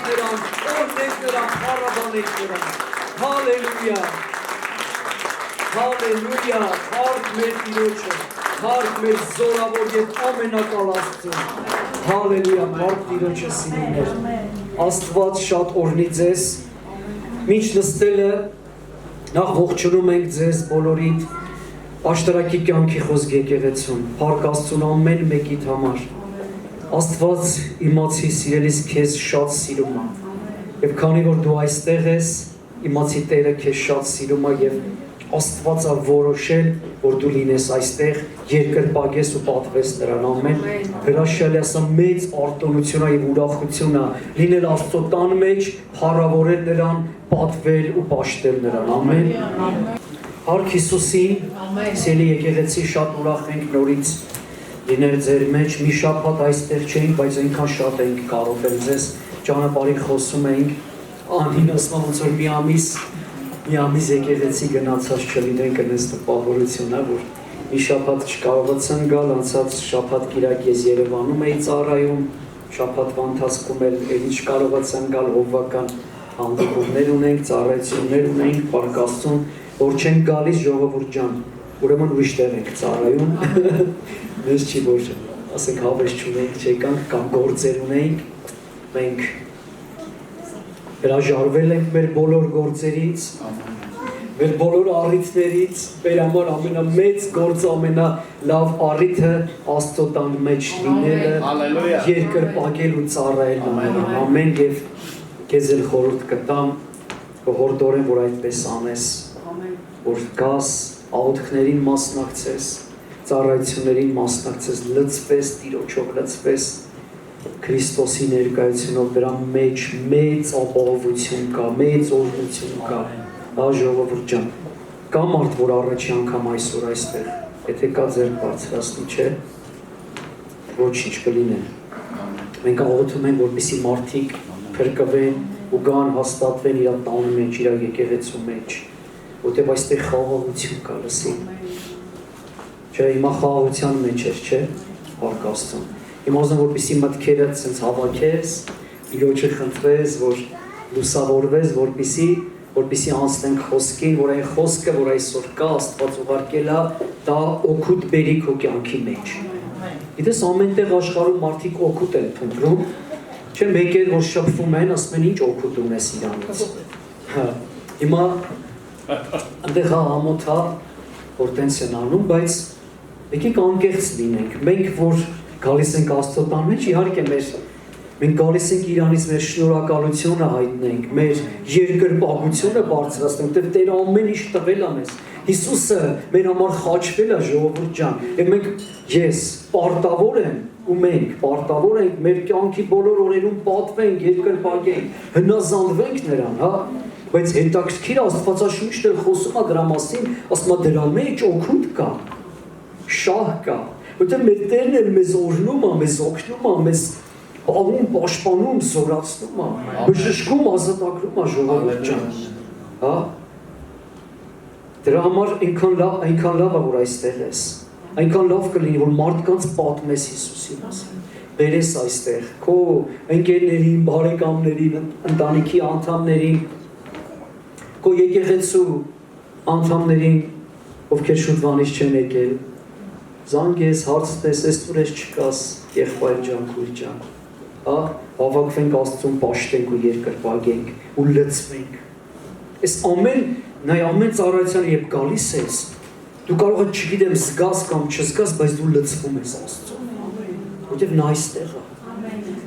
նրան, օրհնենք նրան, փառաբանենք նրան։ Հալելույա։ Հալելույա, հարկ մեր Տիրոջը, հարկ մեր զորավոր եւ ամենակալ Աստծուն։ Հալելույա, հարկ Տիրոջը սիրուներ։ Աստված շատ օրհնի ձեզ։ Մինչ նստելը նախ ողջունում ենք ձեզ բոլորիդ աշտարակի կյանքի խոսք եկեղեցում, փառք Աստծուն ամեն մեկիդ համար։ Աստված իմացի սիրելիս քեզ շատ սիրում է։ Եվ քանի որ դու այստեղ ես, իմացի Տերը քեզ շատ սիրում է եւ Աստված է որոշել, որ դու լինես այստեղ, երկրպագես ու պատվես նրան, ամեն։ Հրաշալի ասա մեծ արտոնություն է եւ ուրախություն է լինել Աստծո տան մեջ, փառավորել նրան, պատվել ու պաշտել նրան, ամեն։ Հարկ Հիսուսին, սիրելի եկեղեցի, շատ ուրախ ենք նորից լինել ձեր մեջ, մի շաբաթ այստեղ չէինք, բայց այնքան շատ էինք կարոտել ձեզ, ճանապարհին խոսում էինք, անին ասում ոնց որ մի ամիս եկեղեցի գնացած չլինենք այնպես տպավորություն է, որ մի շաբաթ չկարողացան գալ, անցած շաբաթ կիրակ ես Երևանում էի ծառայում, շաբաթվա ընթացքում էլ չկարողացան գալ, հովվական հանդիպումներ ունենք, ծառայություններ ունենք, փառք Աստծուն, որ չենք գալիս ժողովուրդ ջան, ուրեմն ուրիշ տեղ ենք ծառայում, մեզ չի որ ասենք հավես չունենք, չեկանք կամ գործեր ունենք, մենք հրաժարվել ենք մեր բոլոր գործերից, մեր բոլոր առիթներից, մեր համար ամենամեծ գործը, ամենալավ առիթը Աստծո տան մեջ լինելը, երկրպագել ու ծառայել նրան, ամեն եւ քեզ էլ խորհուրդ կտամ, հորդորեմ, որ այդպես անես, որ գաս, աղոթքներին մասնակցես, ծառայություններին մասնակցես, լցվես Տիրոջով, լցվես Քրիստոսի ներկայությունով, դրա մեջ մեծ ապահովություն կա, մեծ օրհնություն կա, ժողովուրդ ջան, կա մարդ, որ առաջի անգամ այսօր այստեղ, եթե կա ձեր բարձրացնի, չէ, ոչինչ կլինեն, մենք աղոթում ենք, որպեսզի մարդիկ փրկվեն ու գան հաստատվեն իր տանը մեջ, իր եկեղեցու մեջ, որտեղ այստեղ խաղաղություն կա, լսի, չէ, հիմա խաղաղության մեջ էր, չէ, փառք Աստծուն, հիմա ուզում որպեսզի մտքերդ սենց հավաքես, Տիրոջը խնդրես, որ լուսավորվես, որպեսզի անցնենք խոսքին, որ այն խոսքը, որ այսօր կա, Աստված ուղարկել է, դա օգուտ բերի քո կյանքի մեջ։ Գիտես, ամեն տեղ աշխարհում մարդիկ օգուտ են փնտրում, չէ, մեկեր որ շփվում են, ասում են ինչ օգուտ ունես իրանից։ Հիմա այնտեղ համոթա, որ տենց են անում, բայց եկեք անկեղծ լինենք, մենք որ գալիս ենք Աստծո տան մեջ, իհարկե մենք գալիս ենք իրանից մեր շնորհակալությունը հայտնենք, մեր երկրպագությունը բարձրացնենք, որտեղ Տերը ամեն ինչ տվել է մեզ։ Հիսուսը մեր համար խաչվել է, ժողովուրդ ջան, եւ մենք ես պարտավոր եմ ու մենք պարտավոր ենք մեր կյանքի բոլոր օրերում պատվենք, երկրպագենք, հնազանդվենք նրան, հա, բայց հետաքրքիր Աստվածաշունչն էլ խոսում է դրա մասին, ասում է դրա մեջ օգուտ կա, շահ կա, որտեղ մեր Տերն էլ մեզ օրհնում է, մեզ օգնում է, մեզ աղում, պաշտպանում, զորացնում է, բժշկում, ազատագրում է, ժողովուրդ ջան, հա, դրա համար այնքան լավ է, որ այստեղ ես, այնքան լավ կլինի, որ մարդկանց պատմես Հիսուսի մասին, բերես այստեղ, քո ընկերներին, բարեկամներին, ընտանիքի անդամներին, քո եկեղեցու անդամներին, ովքեր շուտվանից չեն եկել, զանգես, հարցնես, ես տուրես չկաս, եղբայր ջան, քույր ջան, հավաքվենք Աստծուն, պաշտենք ու երկրպագենք ու լցվենք։ Այս ամեն ծառայության երբ գալիս ես, դու կարող ես չգիտեմ զգաս կամ չզգաս, բայց դու լցվում ես Աստծուն, որտեղ նա այստեղ է։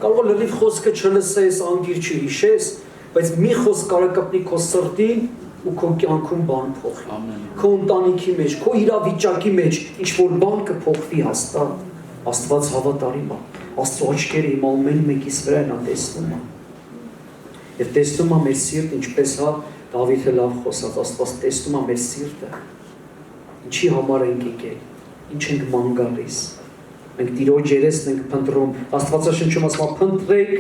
Կարող է լրիվ խոսքը չլսես, անգիր չհիշես, բայց մի խոսք կարող կպնի քո սրտին ու քո կյանքում բան փոխի։ Քո ընտանիքի մեջ, քո իրավիճակի մեջ ինչ-որ բան կփոխվի հաստատ։ Աստված հավատարիմ է։ Աստծո աչքերը իմ ամեն մեկիս վրա են տեսնում է։ Եվ տեսնում է մեր սիրտը, ինչպես հա Դավիթը լավ խոսած, Աստված տեսնում է մեր սիրտը։ Ինչի համար ենք եկել, ինչ ենք ման գալիս։ Մենք Տիրոջ երեսն ենք փնտրում, Աստվածաշնչում ասում է փնտրեք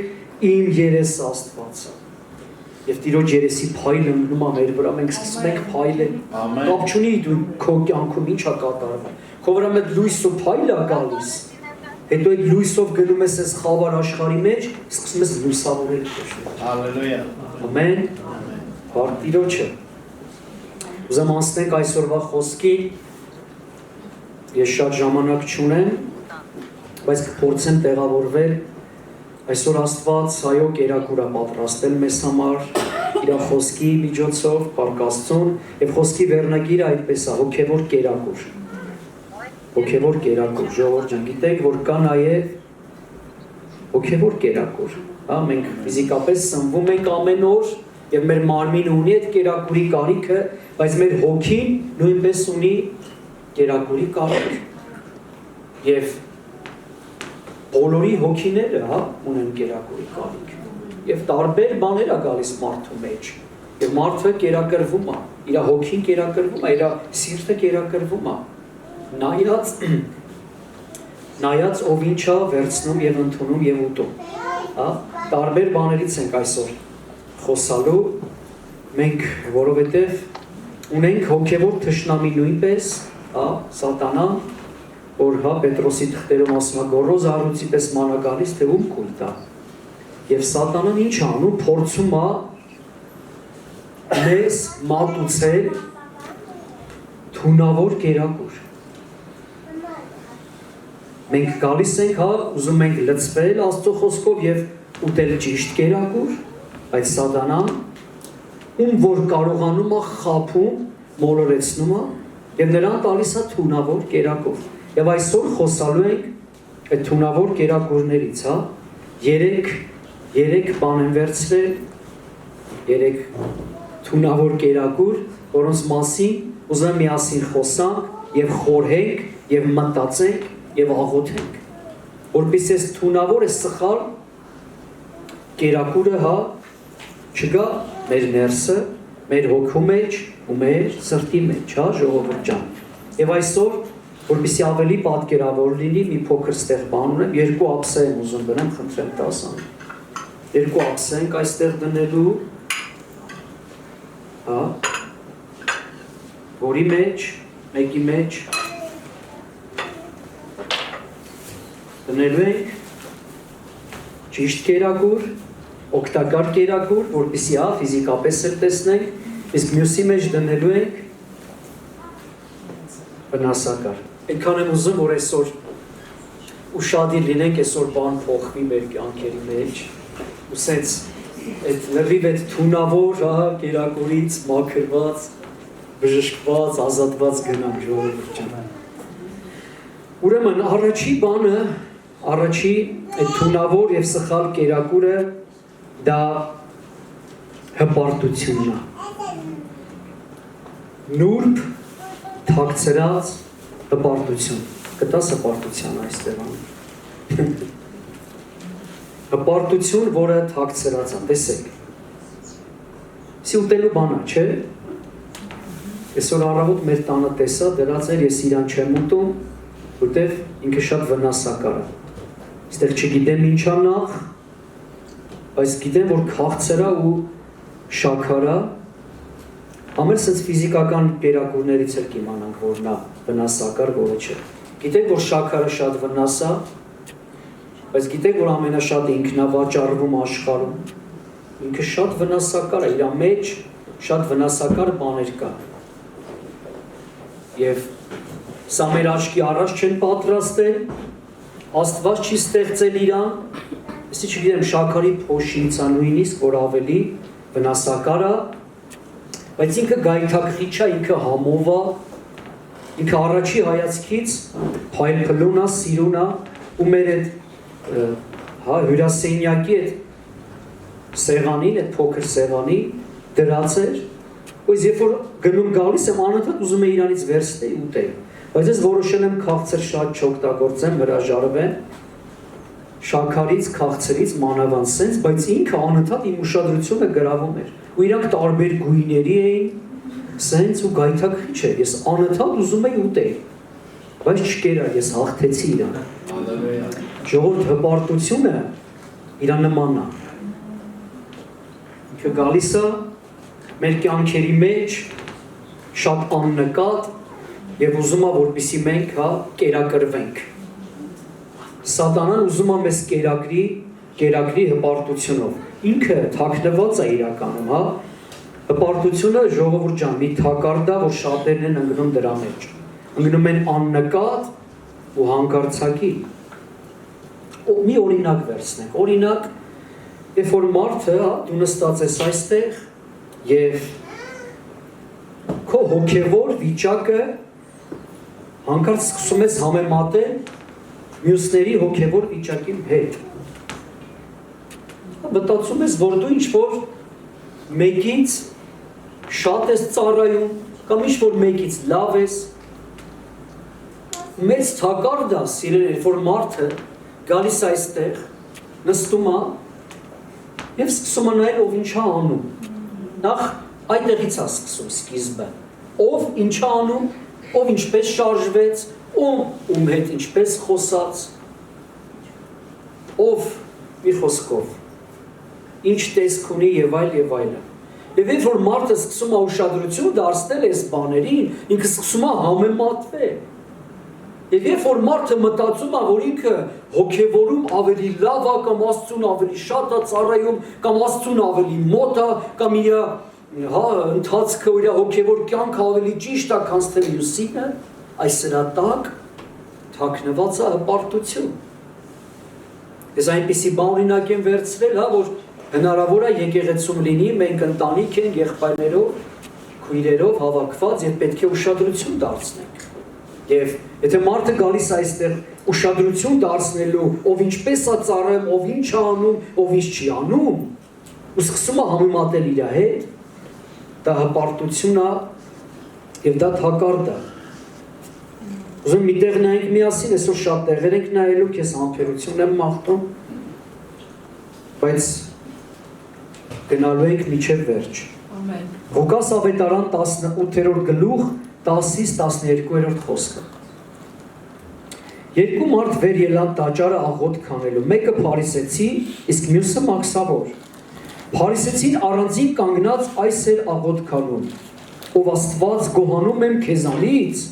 իմ երեսը Աստվածը։ Եվ Տիրոջ երեսի փայլը մնում է մեր վրա, մենք սկսում ենք փայլել։ Կապ չունի դու քո կյանքում ինչ է կատարվում։ Քո վրա մեծ լույս ու փայլ է գալիս։ Հետո այդ լույսով գնում ես այս խավար աշխարհի մեջ, սկսում ես լույսավորել քեզ։ Հալելույա։ Ամեն։ Բարդիրոջը։ Ուզում անցնենք այսօրվա խոսքին։ Ես շատ ժամանակ չունեմ, բայց կփորձեմ տեղավորվել։ Այսօր Աստված հայո կերակուր է պատրաստել մեզ համար իր խոսքի միջոցով, Փառք Աստծուն, եւ խոսքի վերնագիրը այդպես է՝ հոգեվոր կերակուր։ Հոգեվոր կերակուր, ժողովուրդ ջան, գիտեք, որ կա նաեւ հոգեվոր կերակուր, հա, մենք ֆիզիկապես սնվում ենք ամեն օր եւ մեր մարմինը ունի այդ կերակուրի կարիքը, բայց մեր հոգին նույնպես ունի կերակուրի կարիք։ Եվ բոլորի հոգիները, հա, ունեն կերակուրի կարիք։ Եվ տարբեր բաներ է գալիս մարդու մեջ։ Եվ մարդը կերակրվում է, իր հոգին կերակրվում է, իր սիրտը կերակրվում է։ Նայած ով ինչա վերցնում եւ ընդունում եւ ուտում։ Հա, տարբեր բաներից ենք այսօր խոսալու, մենք որովհետեւ ունենք հոգեվոր թշնամի նույնպես, հա, սատանան, որ հա Պետրոսի թղթերում ասում է գոռոզ առուծի պես մանա գալիս, թե ում կույտ է։ Եվ սատանան ինչ անում, փորձում է մեզ մատուցել թունավոր կերակուր։ Մենք գալիս ենք, հա, ուզում ենք լցվել Աստծո խոսքով եւ ուտել ճիշտ կերակուր, բայց սատանան ում որ կարողանում է խափում, մոլորեցնում է եւ նրան տալիս է թունավոր կերակուր։ Եվ այսօր խոսալու ենք այդ թունավոր կերակուրներից, հա, 3 բան են վերցրել, 3 թունավոր կերակուր, որոնց մասին ուզում միասին խոսանք եւ խորհենք եւ մտածենք եւ աղոթենք, որպեսզի այս թունավոր է սխալ կերակուրը, հա, չգա մեր ներսը, մեր հոգու մեջ ու մեր սրտի մեջ, հա, ժողովուրդ ջան։ Եվ այսօր, որպեսզի ավելի պատկերավոր լինի, մի փոքր ստեղ բան ունեմ, 2 ափսե եմ ուզում դնեմ, խնդրեմ 10 ամ։ 2 ափսե ենք այստեղ դնելու, հա, որի մեջ, մեկի մեջ դնելու ենք ճիշտ կերակուր, օգտակար կերակուր, որպեսզի հա ֆիզիկապես էլ տեսնենք, իսկ մյուսի մեջ դնելու ենք վնասակար։ Այնքան եմ ուզում, որ այսօր ուշադիր լինենք, այսօր բան փոխվի մեր կյանքերի մեջ, ու սենց այդ լրիվ այդ թունավոր, հա, կերակուրից մաքրված, բժշկված, ազատված գնանք, ժողովուրդ ջան։ Ուրեմն առաջի բանը, առաջի այդ թունավոր եւ սխալ կերակուրը դա հպարտությունն է։ Նուրբ թաքցրած հպարտություն։ Կտաս հպարտության այստեղ։ Հպարտություն, որը թաքցրած է, տեսեք։ Սի ուտելու բան է, չէ՞։ Այսօր առավոտ մեր տանը տեսա, դրած էր, ես իրան չեմ ուտում, որտեվ ինքը շատ վնասակար է։ Այստեղ չգիտեմ ինչա նախ, բայց գիտեմ, որ քաղցր է ու շաքար է, ամեն սենց ֆիզիկական կերակուրներից էլ կիմանանք, որ նա վնասակար, որը չէ։ Գիտեք, որ շաքարը շատ վնաս է, բայց գիտեք, որ ամենաշատ ինքն է վաճառվում աշխարհում։ Ինքը շատ վնասակար է, իր մեջ շատ վնասակար բաներ կա։ Եվ սա մեր աչքի առաջ չեն պատրաստել, Աստված չի ստեղծել իրան, այսի չգիտեմ, շաքարի փոշինց է նույնիսկ, որ ավելի վնասակար է, բայց ինքը գայթակղիչ է, ինքը համով է, ինքը առաջի հայացքից փայլփլուն է, սիրուն է, ու մեր այդ հյուրասենյակի այդ սեղանին, այդ փոքր սեղանի դրած էր, բայց երբ որ գնում գալիս եմ անընդհատ ուզում եմ իրանից վերցնել ու ուտել, բայց ես որոշել եմ քաղցր շատ չօգտագործեմ, հրաժարվեմ շաքարից, քաղցրից, մանավանդ սենց, բայց ինքը անընդհատ իմ ուշադրությունը գրավում էր, ու իրանք տարբեր գույների էին, սենց ու գայթակղիչ էր, ես անընդհատ ուզում էի ուտել, բայց չկերա, ես հաղթեցի իրան։ Ժողովուրդ, հպարտությունը իր նմանն է։ Ինքը գալիս է մեր կյանքերի մեջ շատ աննկատ եւ ուզում է որպեսզի մենք կերակրվենք։ Սատանան ուզում է մեզ կերակրի հպարտությունով։ Ինքը թաքնված է իրականում, հա։ Հպարտությունը ժողովուրդ ջան, մի թակարդ է, որ շատերն են ընկնում դրա մեջ։ Ընկնում են աննկատ ու հանկարծակի։ Մի օրինակ վերցնենք։ Օրինակ, երբ որ մարդը, դու նստած ես այստեղ եւ քո հոգեվոր վիճակը հանկարծ սկսում ես համեմատել մյուսների հոգեվոր վիճակի հետ։ Մտածում ես, որ դու ինչ-որ մեկից շատ ես ծառայում, կամ ինչ-որ մեկից լավ ես։ Մեծ թակարդ է, սիրելիներ, որ մարդը գալիս այստեղ, նստում է և սկսում է նայել, ով ինչ է անում։ Նախ այդտեղից է սկսում սկիզբը։ Ով ինչ է անում, ով ինչպես շարժվեց, ում հետ ինչպես խոսած, ով մի խոսքով, ինչ տեսք ունի և այլ և այլը։ Եվ երբ որ մարդը սկսում է ուշադրություն դարձնել այս բաներին, ինքը սկսում է համեմատվել։ Եվ երբ որ մարդը մտածում է, որ ինքը հոգևորում ավելի լավ է, կամ Աստծուն ավելի շատ է ծառայում, կամ Աստծուն ավելի մոտ է, կամ իր ընթացքը իր հոգևոր կյանքը ավելի ճիշտ է, քան թե մյուսինը, այս սրա տակ թաքնված է հպարտություն։ Ես այնպիսի բան օրինակ եմ վերցրել, հա, որ հնարավոր է եկեղեցում լինի, մենք ընտանիք ենք եղբայրներով, քույրերով հավաքված եւ պետք է ուշադրություն դարձնենք։ Եվ եթե մարդը գալիս այստեղ ուշադրություն դարձնելու, ով ինչպես է ծառայում, ով ինչ է անում, ով ինչ չի անում, ու սկսում է համեմատել իր հետ, դա հպարտություն է եւ դա թակարդ է։ Ուզում մի տեղ նայենք միասին, այսօր շատ տեղեր ենք նայելու, քեզ համբերություն եմ մաղթում, բայց գնալու ենք միջև վերջ։ Ղուկաս ավետարան 18-րդ գլուխ 10-ից 12-րդ խոսքը։ Երկու մարդ վեր ելան տաճարը աղոթք անելու, մեկը փարիսեցի, իսկ մյուսը մաքսավոր։ Փարիսեցին առանձին կանգնած այս էր աղոթք անում. Ով Աստված գոհանում եմ քեզանից,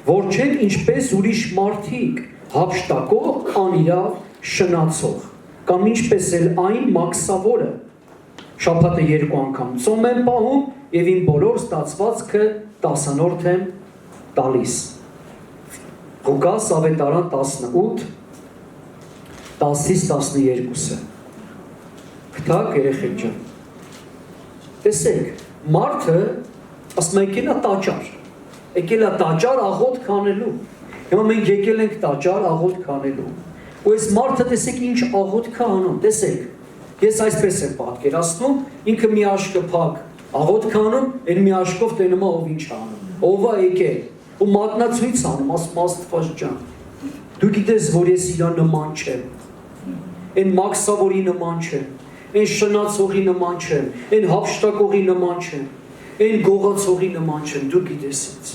որ չեք ինչպես ուրիշ մարդիկ, հափշտակող, անիրավ, շնացող, կամ ինչպես էլ այն մաքսավորը։ Շաբաթը 2 անգամ ծոմ եմ պահում եւ իմ բոլոր ստացվածքը 10-րդ եմ տալիս։ Ղուկաս ավետարան 18 10-ից 12-ը։ Գտակ երեխեք ջան։ Տեսեք, մարդը ասում է եկել է տաճար։ Եկել է տաճար աղոթք անելու։ Հիմա մենք եկել ենք տաճար աղոթք անելու։ Ու այս մարդը տեսեք ինչ աղոթք է անում, տեսեք։ Ես այսպես եմ պատկերացնում, ինքը մի աշկը փակ աղոթք անում, այն մի աշկով տենում է ով ինչ անում։ Ով է եկել, ու մատնացույց անում, ասում Աստված ջան։ Դու գիտես, որ ես իրա նման չեմ։ Այն մաքսավորի նման չեմ, այն շնացողի նման չեմ, այն հափշտակողի նման չեմ, այն գողացողի նման չեմ, դու գիտես ինձ։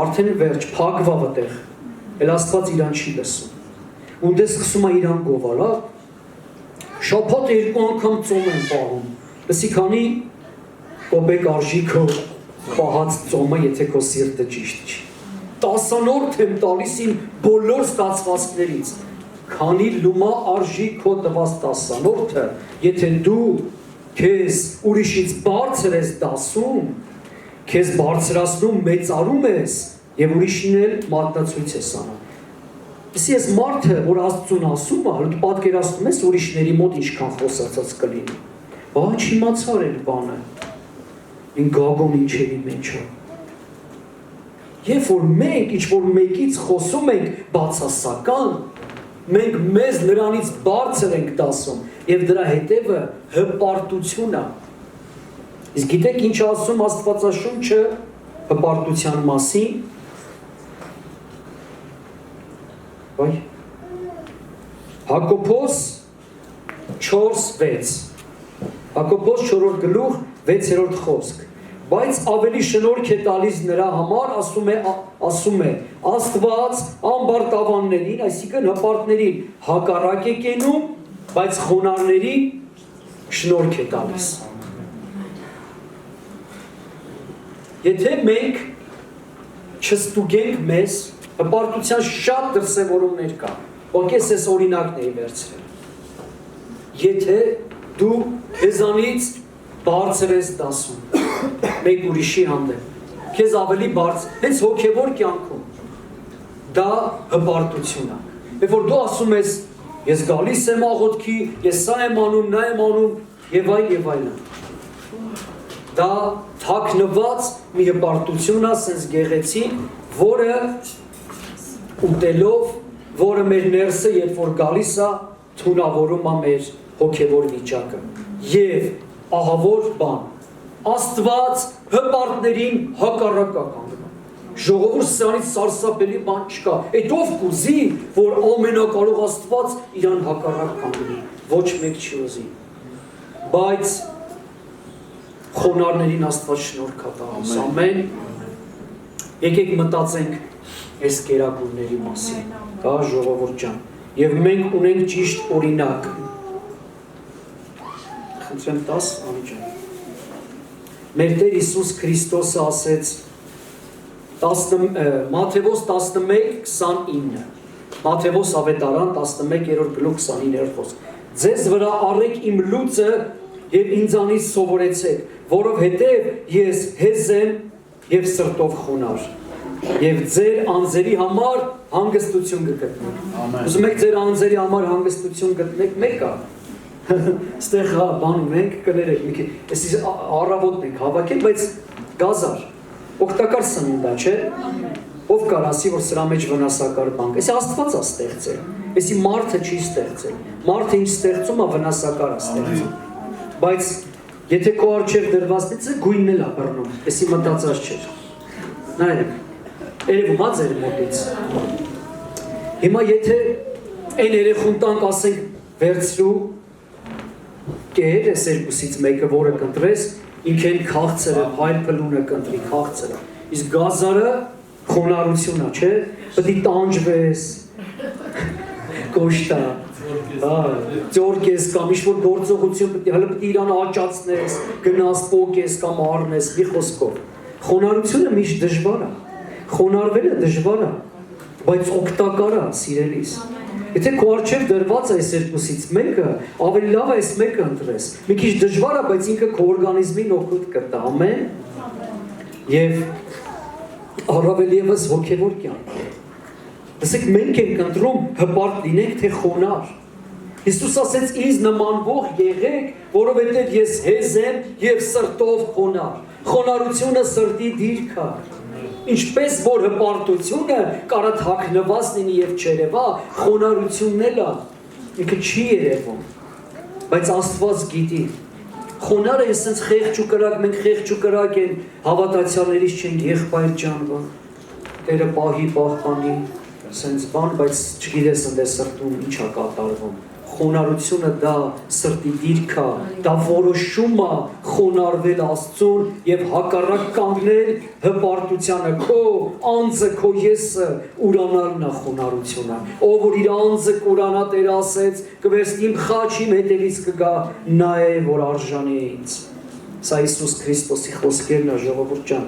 Արդեն վերջ, փակվավ այդտեղ, էլ Աստված իրան չի լսում։ Ու դե սկսում է իրան գովալա, շաբաթ 2 անգամ ծոմ են պահում, լսի քանի կոպեկ արժի քո պահած ծոմը, եթե քո սիրտը ճիշտ չի։ 10-րդ եմ տալիս իմ բոլոր ստացվածքներից, քանի լումա արժի քո տված 10-րդը, եթե դու քեզ ուրիշից բարձր ես դասում, քեզ բարձրացնում, մեծարում ես եւ ուրիշին էլ մատնացույց ես անում։ Իսկ ես մարդը, որ Աստծուն ասում է, դու պատկերացնում ես ուրիշների մոտ ինչքան խոսացած կլինի։ Բա չիմացար էլ բանը։ Ին գագոն ինչերի մեջ է։ Երբ որ մենք ինչ-որ մեկից խոսում ենք բացասական, մենք մեզ նրանից բարձր ենք դասում եւ դրա հետևը հպարտություն է։ Իսկ գիտեք ինչ ասում Աստվածաշունչը հպարտության մասին։ Վայ։ Հակոբոս 4:6 Հակոբոս 4-րդ գլուխ 6-րդ խոսք։ Բայց ավելի շնորհք է տալիս նրա համար, ասում է Աստված ամբարտավաններին, այսինքն հպարտներին հակառակ է կենում, բայց խոնարհներին շնորհք է տալիս։ Եթե մենք չստուգենք մեզ, հպարտության շատ դրսևորումներ կա։ Ոնք ես օրինակն էի վերցրել։ Եթե դու քեզանից բարձր ես դասում, մեկ ուրիշի հանդեպ, քեզ ավելի բարձր, հենց հոգևոր կյանքում, դա հպարտություն է։ Երբ որ դու ասում ես, ես գալիս եմ աղոթքի, ես սա եմ անում, նա եմ անում, եւ այլն։ Դա թաքնված մի հպարտություն է, սենց գեղեցիկ, որը ուտելով, որը մեր ներսը, երբ որ գալիս է, թունավորում է մեր հոգևոր վիճակը։ Եվ ահավոր բան, Աստված հպարտներին հակառակ է կանգնում։ Ժողովուրդ սրանից սարսափելի բան չկա։ Այդ ով կուզի, որ ամենակարող Աստված իրան հակառակ կանգնի։ Ոչ մեկ չի ուզի։ Բայց խոնարհներին Աստված շնորհք է տալիս։ Ամեն։ Եկեք մտածենք այս կերակուրների մասին։ Կա ժողովուրդ ջան։ Եվ մենք ունենք ճիշտ օրինակ։ Խնդրեմ 10 անիջան։ Մեր Տեր Հիսուս Քրիստոսը ասեց Մատթեոս 11:29 Մատթեոս ավետարան 11:29 խոսք Ձեզ վրա առեք իմ լուծը եւ ինձանից սովորեցեք որովհետեւ ես հեզ եմ եւ սրտով խոնար եւ ձեր անձերի համար հանգստություն կգտնեք Ուզում եք ձեր անձերի համար հանգստություն գտնեք մեկը Ստեղ բան ունենք կներեք մի քիչ էսի առավոտն ենք հավաքել բայց գազար օգտակար սնունդ է չէ ով կար ասի որ սրա մեջ վնասակար բան էսի Աստված է ստեղծել էսի մարդը չի ստեղծել մարդը ինչ ստեղծում է վնասակար է ստեղծում բայց եթե քո առջև դրվածից է գույնն էլ է բռնում էսի մտածած չէ նայեք երևում է ձեր մոտից հիմա եթե այն երեխուն տանք ասենք վերցրու կեր ես երկուսից մեկը որը կընտրես ինքեն քաղցրը հայր փլունը կընտրի քաղցրը իսկ գազարը խոնարհությունն է չէ պետք է տանջվես կոշտա ձորքես կամ ինչ-որ գործողություն պետք է հələ պետք է իրան աճացնես գնաս փոկես կամ առնես մի խոսքով խոնարհությունը միշտ դժվար է խոնարհվելը դժվար է բայց օգտակար է սիրելիս Եթե քո առջև դրված է այս երկուսից մեկը, ավելի լավ է այս մեկը ընտրես։ Մի քիչ դժվար է, բայց ինքը քո օրգանիզմին օգուտ կտա, ամեն։ Եվ առավել ևս հոգևոր կյանք։ Ասեք մենք ենք ընտրում հպարտ լինենք, թե խոնար։ Հիսուս ասեց ինձ նմանվող եղեք, որովհետև ես հեզ եմ և սրտով խոնար։ Խոնարհությունը սրտի դիրք է։ Ինչպես որ հպարտությունը կարա թաքնված լինի եւ չերևա, խոնարհությունն էլ է, ինքը չի երևում, բայց Աստված գիտի։ Խոնարհը այսպես խեղճ ու կրակ, մենք խեղճ ու կրակ են հավատացյալներից չենք եղբայր ջան, Տերը պահի պահպանի, սենց բան, բայց չգիտես ընդ սրտում ինչ է կատարվում։ Խոնարհությունը դա սրտի դիրք է, դա որոշում է խոնարհվել Աստծուն եւ հակառակ կանգնել հպարտությանը, քո անձը, քո եսը ուրանալն է խոնարհությունը։ Ով որ իր անձը կուրանա Տերը ասեց, կվերցնի իմ խաչ իմ հետևից կգա, նա է որ արժանի է ինձ։ Սա Հիսուս Քրիստոսի խոսքերն է ժողովուրդ ջան։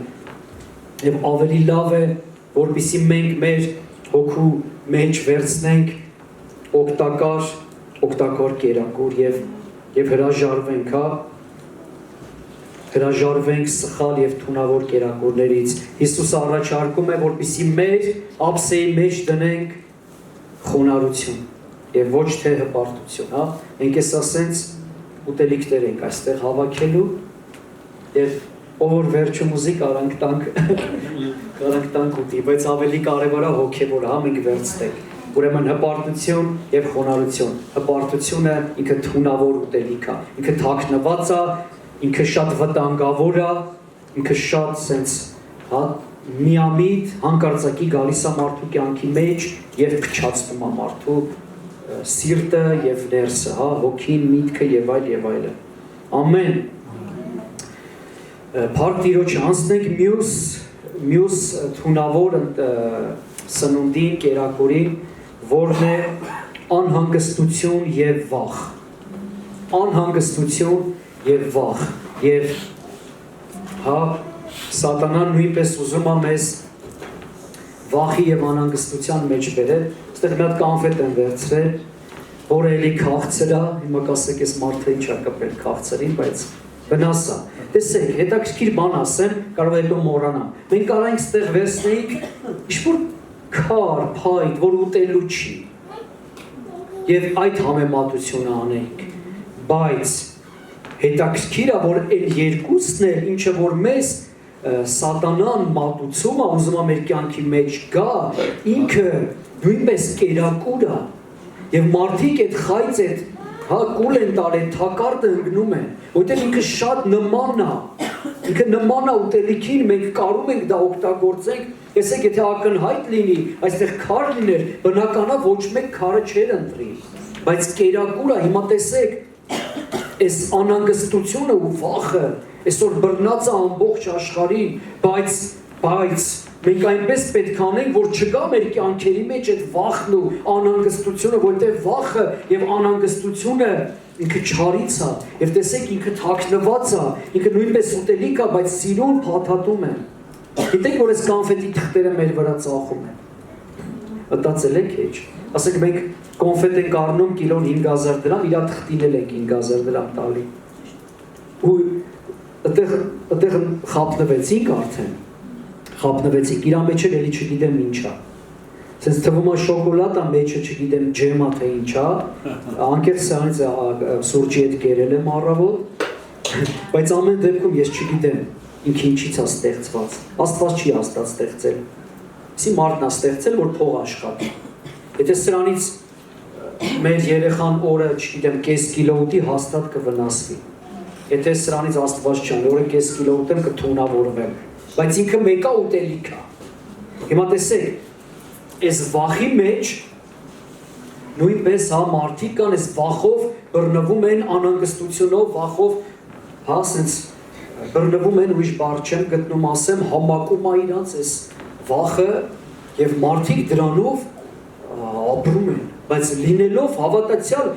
Եվ ավելի լավ է, որպեսզի մենք մեր հոգու մեջ վերցնենք օգտակար կերակուր եւ հրաժարվենք, հա, հրաժարվենք սխալ եւ թունավոր կերակուրներից։ Հիսուսը առաջարկում է, որպեսզի մեր ափսեի մեջ դնենք խոնարհություն եւ ոչ թե հպարտություն, հա։ Մենք էս ասենց ուտելիքներ ենք այստեղ հավաքելու եւ ով որ վերջում ուզի կարանք տանք ուտի, բայց ավելի կարևորը հոգեվոր, հա, մենք վերցնենք։ Ուրեմն հպարտություն եւ խոնարհություն։ Հպարտությունը ինքը թունավոր ուտելիք է, ինքը թաքնված է, ինքը շատ վտանգավոր է, ինքը շատ sense, հա, միամիտ հանկարծակի գալիս է մարդու կյանքի մեջ եւ փչացնում է մարդու սիրտը եւ ներսը, հա, հոգին, միտքը եւ այլն։ Ամեն։ Փառք Տիրոջ անցնենք մյուս թունավոր սնունդին, կերակուրին, որն է անհանգստություն եւ վախ։ Անհանգստություն եւ վախ։ Եվ հա սատանան նույնպես ուզում է մեզ վախի եւ անհանգստության մեջ բերել, այստեղ մի հատ կոնֆետ են վերցրել, որը էլի քաղցր է, հիմա կասեք ես մարդը ինչ է կապել քաղցրին, բայց վնաս է։ Տեսեք, հետաքրքիր բան ասեմ, կարող է հետո մոռանամ։ Մենք կարող ենք այստեղ վերցնեինք ինչ-որ քար, փայտ, որ ուտելու չի։ Եվ այդ համեմատությունը անենք, բայց հետաքրքիր է, որ այն երկուսն էլ, ինչը որ մեզ սատանան մատուցում է, ուզում է մեր կյանքի մեջ գա, ինքը նույնպես կերակուր է, եւ մարդիկ այդ խայծ այդ կուլ են տալ, այդ թակարդը ընկնում են, որտեղ ինքը շատ նման է, ինքը նման է ուտելիքին, մենք կարում ենք դա օգտագործենք, տեսեք, եթե ակնհայտ լինի, այստեղ քար լիներ, բնականա ոչ մեկ քարը չէր ընտրի, բայց կերակուր է, հիմա տեսեք, այս անհանգստությունը ու վախը այսօր բռնած է ամբողջ աշխարհին, բայց մենք այնպես պետք է անենք, որ չգա մեր կյանքերի մեջ այդ վախն ու անհանգստությունը, որտեղ վախը եւ անհանգստությունը ինքը չարից է, եւ տեսեք ինքը թաքնված է, ինքը նույնպես ուտելիք է, բայց սիրուն փաթաթում է։ Գիտեք, որ այս կոնֆետի թղթերը մեր վրա ծախում են։ Մտածել եք ինչ։ Ասենք մենք կոնֆետ ենք առնում կիլոն 5000 դրամ, իր թղթին էլ ենք 5000 դրամ տալի։ Ու այդտեղ խապնվեցինք արդեն, խապնվեցինք, իրա մեջ էլ էլի չգիտեմ ինչ է, սենց թվում է շոկոլադ է, մեջը չգիտեմ ջեմ է թե ինչ է, անկեղծ սրանից սուրճի հետ կերել եմ առավոտ, բայց ամեն դեպքում ես չգիտեմ ինքը ինչից է ստեղծված, Աստված չի հաստատ ստեղծել, սի մարդն է ստեղծել, որ փող աշխատի, եթե սրանից մեր երեխան օրը, չգիտեմ, կես կիլո ուտի հաստատ կվնասվի, եթե սրանից Աստված չան, օրը կես կիլո ուտեմ կթունավորվեմ, բայց ինքը մեկա ուտելիք է։ Հիմա տեսեք, այս վախի մեջ նույնպես հա մարդիկ կան, այս վախով բռնվում են անհանգստությունով, վախով, հա, սենց բռնվում են, ուրիշ բառ չեմ գտնում ասեմ, համակում է իրանց այս վախը եւ մարդիկ դրանով ապրում են, բայց լինելով հավատացյալ,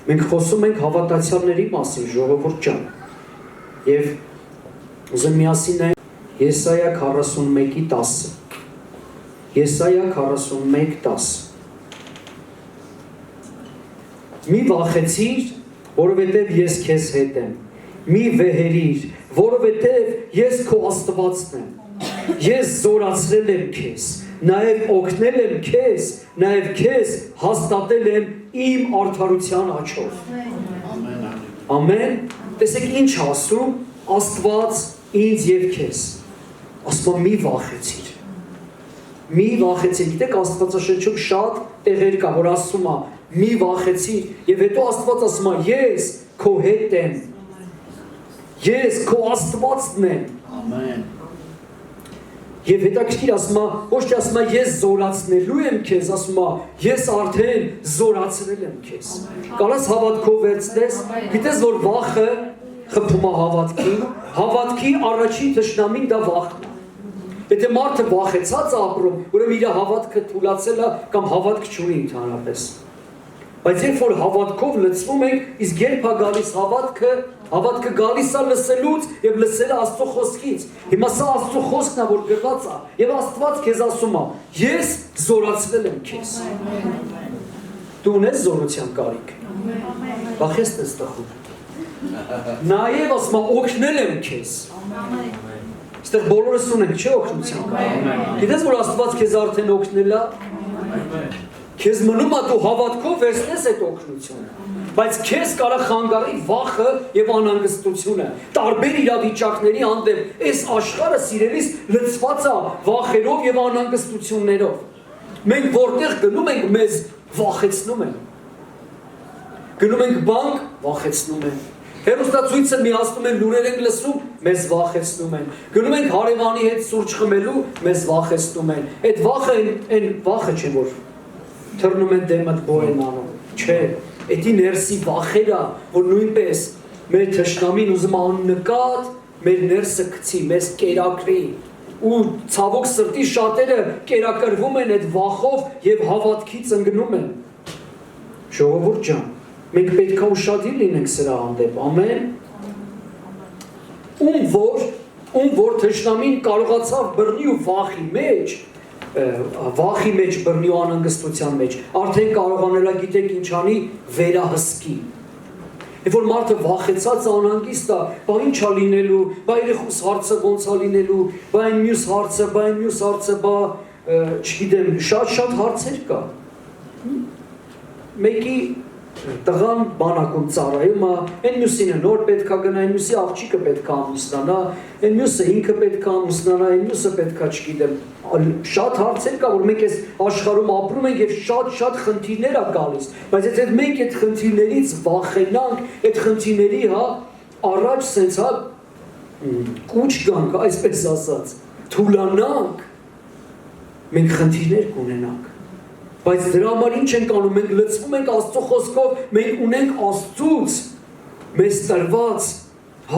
մենք խոսում ենք հավատացյալների մասին, ժողովուրդ ջան։ Եվ ուզեմ միասին նայենք Եսայա 41:10։ Եսայա 41:10։ Մի վախեցիր, որովհետև ես քեզ հետ եմ։ Մի վեհերիր, որովհետև ես քո Աստվածն եմ։ Ես զորացրել եմ քեզ, նաև օգնել եմ քեզ, նաև քեզ հաստատել եմ իմ արդարության աջով։ Ամեն։ Տեսեք ինչ ասում Աստված ինձ եւ քեզ։ Ասում մի վախեցիր։ Մի վախեցիր։ Գիտեք Աստվածաշնչում շատ տեղեր կա, որ ասում է մի վախեցիր եւ հետո Աստված ասում է ես քո հետ եմ։ Ես քո Աստվածն եմ։ Ամեն։ Եվ հետաքրքիր ասում է, ոչ թե ասում է ես զորացնելու եմ քեզ, ասում է ես արդեն զորացրել եմ քեզ։ Կարաս հավատքով վերցնես, գիտես որ վախը խփում է հավատքի առաջին թշնամին դա վախն է։ Եթե մարդը վախեցած է ապրում, ուրեմն իր հավատքը թուլացել է կամ հավատք չունի ընդհանրապես։ Բայց երբ որ հավատքով լցվում ենք, իսկ երբ է գալիս հավատքը գալիս է լսելուց եւ լսելը Աստծո խոսքից։ Հիմա սա Աստծո խոսքն է, որ գրված է, եւ Աստված քեզ ասում է. ես զորացրել եմ քեզ։ Դու ունես զորության կարիք։ Վախես ես տխուր։ Նաեւ ասում է օգնել եմ քեզ։ Այստեղ բոլորս ունենք, չէ՞ օգնության կարիք։ Գիտես որ Աստված քեզ արդեն օգնել է։ Քեզ մնում է դու հավատքով վերցնես այդ օգնությունը, բայց քեզ կարող խանգարի վախը եւ անհանգստությունը, տարբեր իրավիճակների հանդեպ այս աշխարհը սիրելիս լցված է վախերով եւ անհանգստություններով։ Մենք որտեղ գնում ենք, մեզ վախեցնում են։ Գնում ենք բանկ, վախեցնում են։ Հերոստացույցը միացնում են, լուրեր ենք լսում, մեզ վախեցնում են։ Գնում ենք հարևանի հետ սուրճ խմելու, մեզ վախեցնում են։ Այդ վախը այն վախը չէ, որ թռնում են դեմդ բոյն անում, չէ, էդի ներսի վախերա, որ նույնպես մեր թշնամին ուզում աննկատ, մեր ներսը գցի, մեզ կերակրի, ու ցավոք սրտի շատերը կերակրվում են այդ վախով եւ հավատքից ընկնում են։ Ժողովուրդ ջան, մենք պետք է ուշադիր լինենք սրա հանդեպ, ամեն, ում որ ում որ թշնամին կարողացավ բռնի ու վախի մեջ բռնի ու անհանգստության մեջ, արդեն կարողանելա գիտեք ինչ անի վերահսկի։ Եվ որ մարդը վախեցած անհանգիստ է, բա ինչ է լինելու, բա երեխուս հարցը ոնց է լինելու, բա այն մյուս հարցը, բա չգիտեմ, շատ հարցեր կա։ Մեկի տղան բանակում ծառայում է, այն մյուսինը նոր պետք է գնա, այն մյուսի աղջիկը պետք է ամուսնանա, այն մյուսը ինքը պետք է ամուսնանա, այն մյուսը պետք է չգիտեմ, շատ հարցեր կա, որ մենք այս աշխարհում ապրում ենք եւ շատ խնդիրներ է գալիս, բայց եթե մենք այդ խնդիրներից վախենանք, այդ խնդիրների առաջ սենց կուչ գանք, այսպես ասած, թուլանանք, մենք խնդիրներ կունենանք։ Բայց դրա համար ինչ ենք անում, մենք լցվում ենք Աստծո խոսքով, մենք ունենք Աստծուց մեզ տրված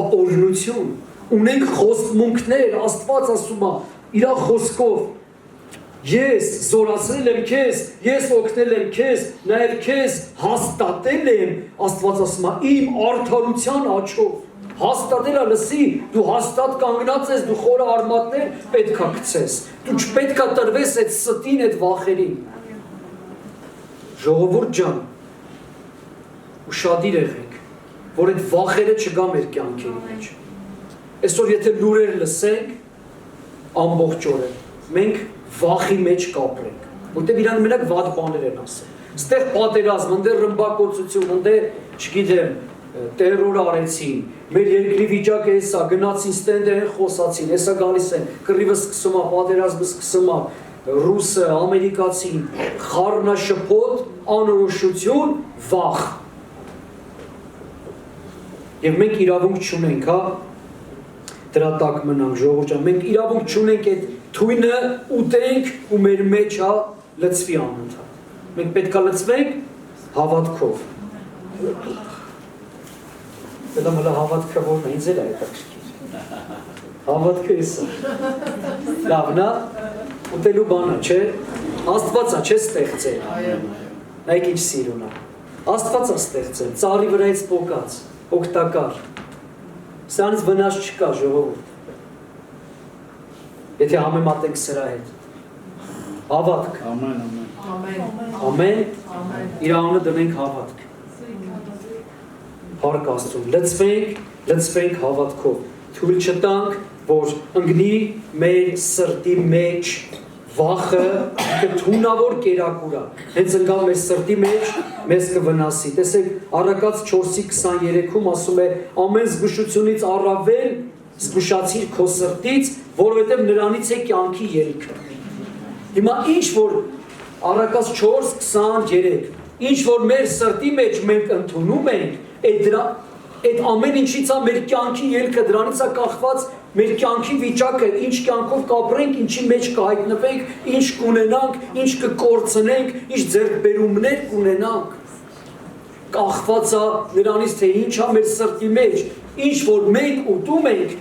օրհնություն, ունենք խոստմունքներ, Աստված ասում է իր խոսքով, ես զորացրել եմ քեզ, ես օգնել եմ քեզ, նաև քեզ հաստատել եմ, Աստված ասում է իմ արդարության աջով, հաստատելը լսի, դու հաստատ կանգնած ես, դու խորը արմատներ պետք է գցես, դու չպետք է տրվես այդ ստին, այդ վախերին։ Ժողովուրդ ջան, ուշադիր եղեք, որ այդ վախերը չգա մեր կյանքերի մեջ։ Այսօր եթե լուրեր լսենք, ամբողջ օրը, մենք վախի մեջ կապրենք, որտեղ իրանք մենակ վատ բաներ են ասել։ Ստեղ պատերազմ, ընդեղ ռմբակոծություն, ընդեղ, չգիտեմ, տերոր արեցին, մեր երկրի վիճակը էսա, գնացին ստենդը են խոսացին, էսա գալիս են, կռիվը սկսում է, պատերազմը սկսում է, ռուսը, ամերիկացին, խառնաշփոթ, անորոշություն, վախ։ Եվ մենք իրավունք չունենք, դրա տակ մնանք, ժողովուրդ ջան, մենք իրավունք չունենք այդ թույնը ուտենք ու մեր մեջ լցվի անընդհատ։ Մենք պետք է լցվենք հավատքով։ Դա մլա հավատքը որն է, ինձ էլ է հետաքրքիր։ Հավատքը էսա։ Լավն է, ուտելու բանը, չէ, Աստվածա չէ ստեղծել, նայք ինչ սիրուն է, Աստվածա ստեղծել, ծառի վրայից պոկած, օգտակար, սրանից վնաս չկա ժողովուրդ, եթե համեմատենք սրա հետ, հավատք, ամեն, իր անունը դնենք հավատք, Փառք Աստծուն, լցվենք հավատքով, թույլ չտանք, որ ընկնի մեր սրտի մեջ վախը կթունավոր կերակուրա, հենց ընկավ մեր սրտի մեջ, մեզ կվնասի, տեսեք, Առակաց 4:23-ում ասում է, ամեն զգուշությունից առավել զգուշացիր քո սրտից, որովհետև նրանից է կյանքի ելքը։ Հիմա ինչ որ Առակաց 4:23, ինչ որ մեր սրտի մեջ մենք ընդունում ենք, այդ ամեն ինչից է մեր կյանքի ելքը, դրանից է կախված մեր կյանքի վիճակը, ինչ կյանքով կապրենք, ինչի մեջ կհայտնվենք, ինչ կունենանք, ինչ կկորցնենք, ինչ ձեռքբերումներ կունենանք, կախված է նրանից, թե ինչ է մեր սրտի մեջ, ինչ որ մենք ուտում ենք,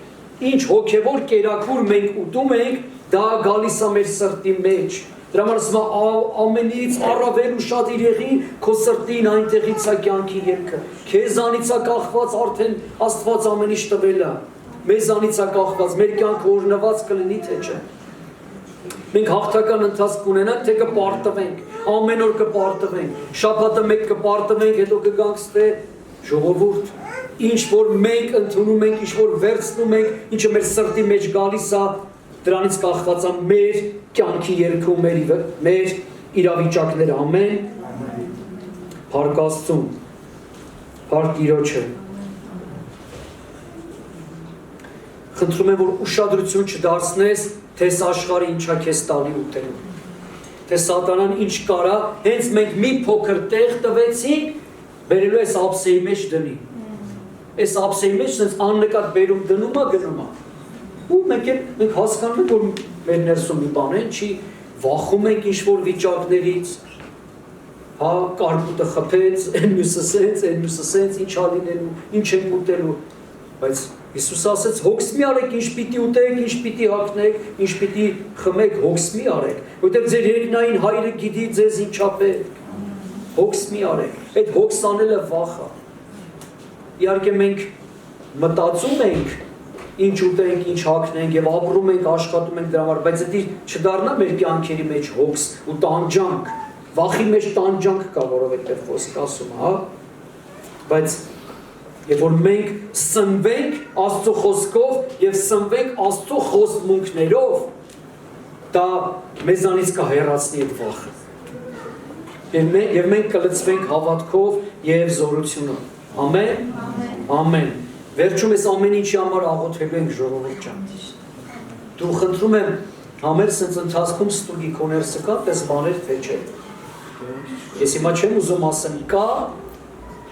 ինչ հոգևոր կերակուր մենք ուտում ենք, դա գալիս է մեր սրտի մեջ։ Դրա համար ասում է ամենից առավել ուշադիր եղի քո սրտին այնտեղից է կյանքի ելքը։ Քեզանից է կախված արդեն Աստված ամեն ինչ տվել է։ Մեզանից է կախված, մեր կյանքը օրհնված կլինի թե չէ։ Մենք հաղթական ընթացք կունենանք, թե կպարտվենք, ամեն օր կպարտվենք, շաբաթը մեկ կպարտվենք, հետո կգանք ստե ժողովուրդ, ինչ որ մենք ընդունում ենք, ինչ որ վերցնում ենք, ինչը մեր սրտի մեջ գալիս է, դրանից կախված է մեր կյանքի ելքը ու մեր իրավիճակները, ամեն։ Փառք Աստծուն, փառք Տիրոջը։ Խնդրում եմ, որ ուշադրություն չդարձնես, թե աշխարհը ինչա քեզ տալի ուտելու։ Թե սատանան ինչ կարա, հենց մենք մի փոքր տեղ տվեցինք, բերելու այս ափսեի մեջ դնի։ Այս ափսեի մեջ sense աննկատ բերում դնում է գնում է։ Ու մենք հասկանում ենք, որ մեր ներսում մի բան չի, վախում ենք ինչ-որ վիճակներից, հա, կարկուտը խփեց, այն մյուսը սենց, ինչ ա լինելու, ինչ ենք ուտելու, բայց Հիսուս ասեց, հոգս մի արեք, ինչ պիտի ուտեք, ինչ պիտի հագնեք, ինչ պիտի խմեք, հոգս մի արեք, որտեղ ձեր երկնային հայրը գիտի ձեզ ինչա պետք, հոգս մի արեք, այդ հոգս անելը վախ է, իհարկե մենք մտածում ենք, ինչ ուտենք, ինչ հագնենք եւ ապրում ենք, աշխատում ենք դրա համար, բայց դա չդառնա մեր կյանքերի մեջ հոգս ու տանջանք։ Վախի մեջ տանջանք կա, որովհետեւ խոսքը ասում է, հա։ Բայց երբ որ մենք սնվենք Աստծո խոսքով եւ սնվենք Աստծո խոստմունքներով, դա մեզանից կհեռացնի այդ վախը։ Եվ մենք կլցվենք հավատքով եւ զորությունով։ Ամեն։ Ամեն։ Վերջում ես ամեն ինչի համար աղոթելու ենք ժողովուրդ ջան։ Դու խնդրում եմ համեր սենց ընթացքում ստուգի կոներսը կա, պես բաներ թե չէ։ Ես հիմա չեմ ուզում ասեմ կա,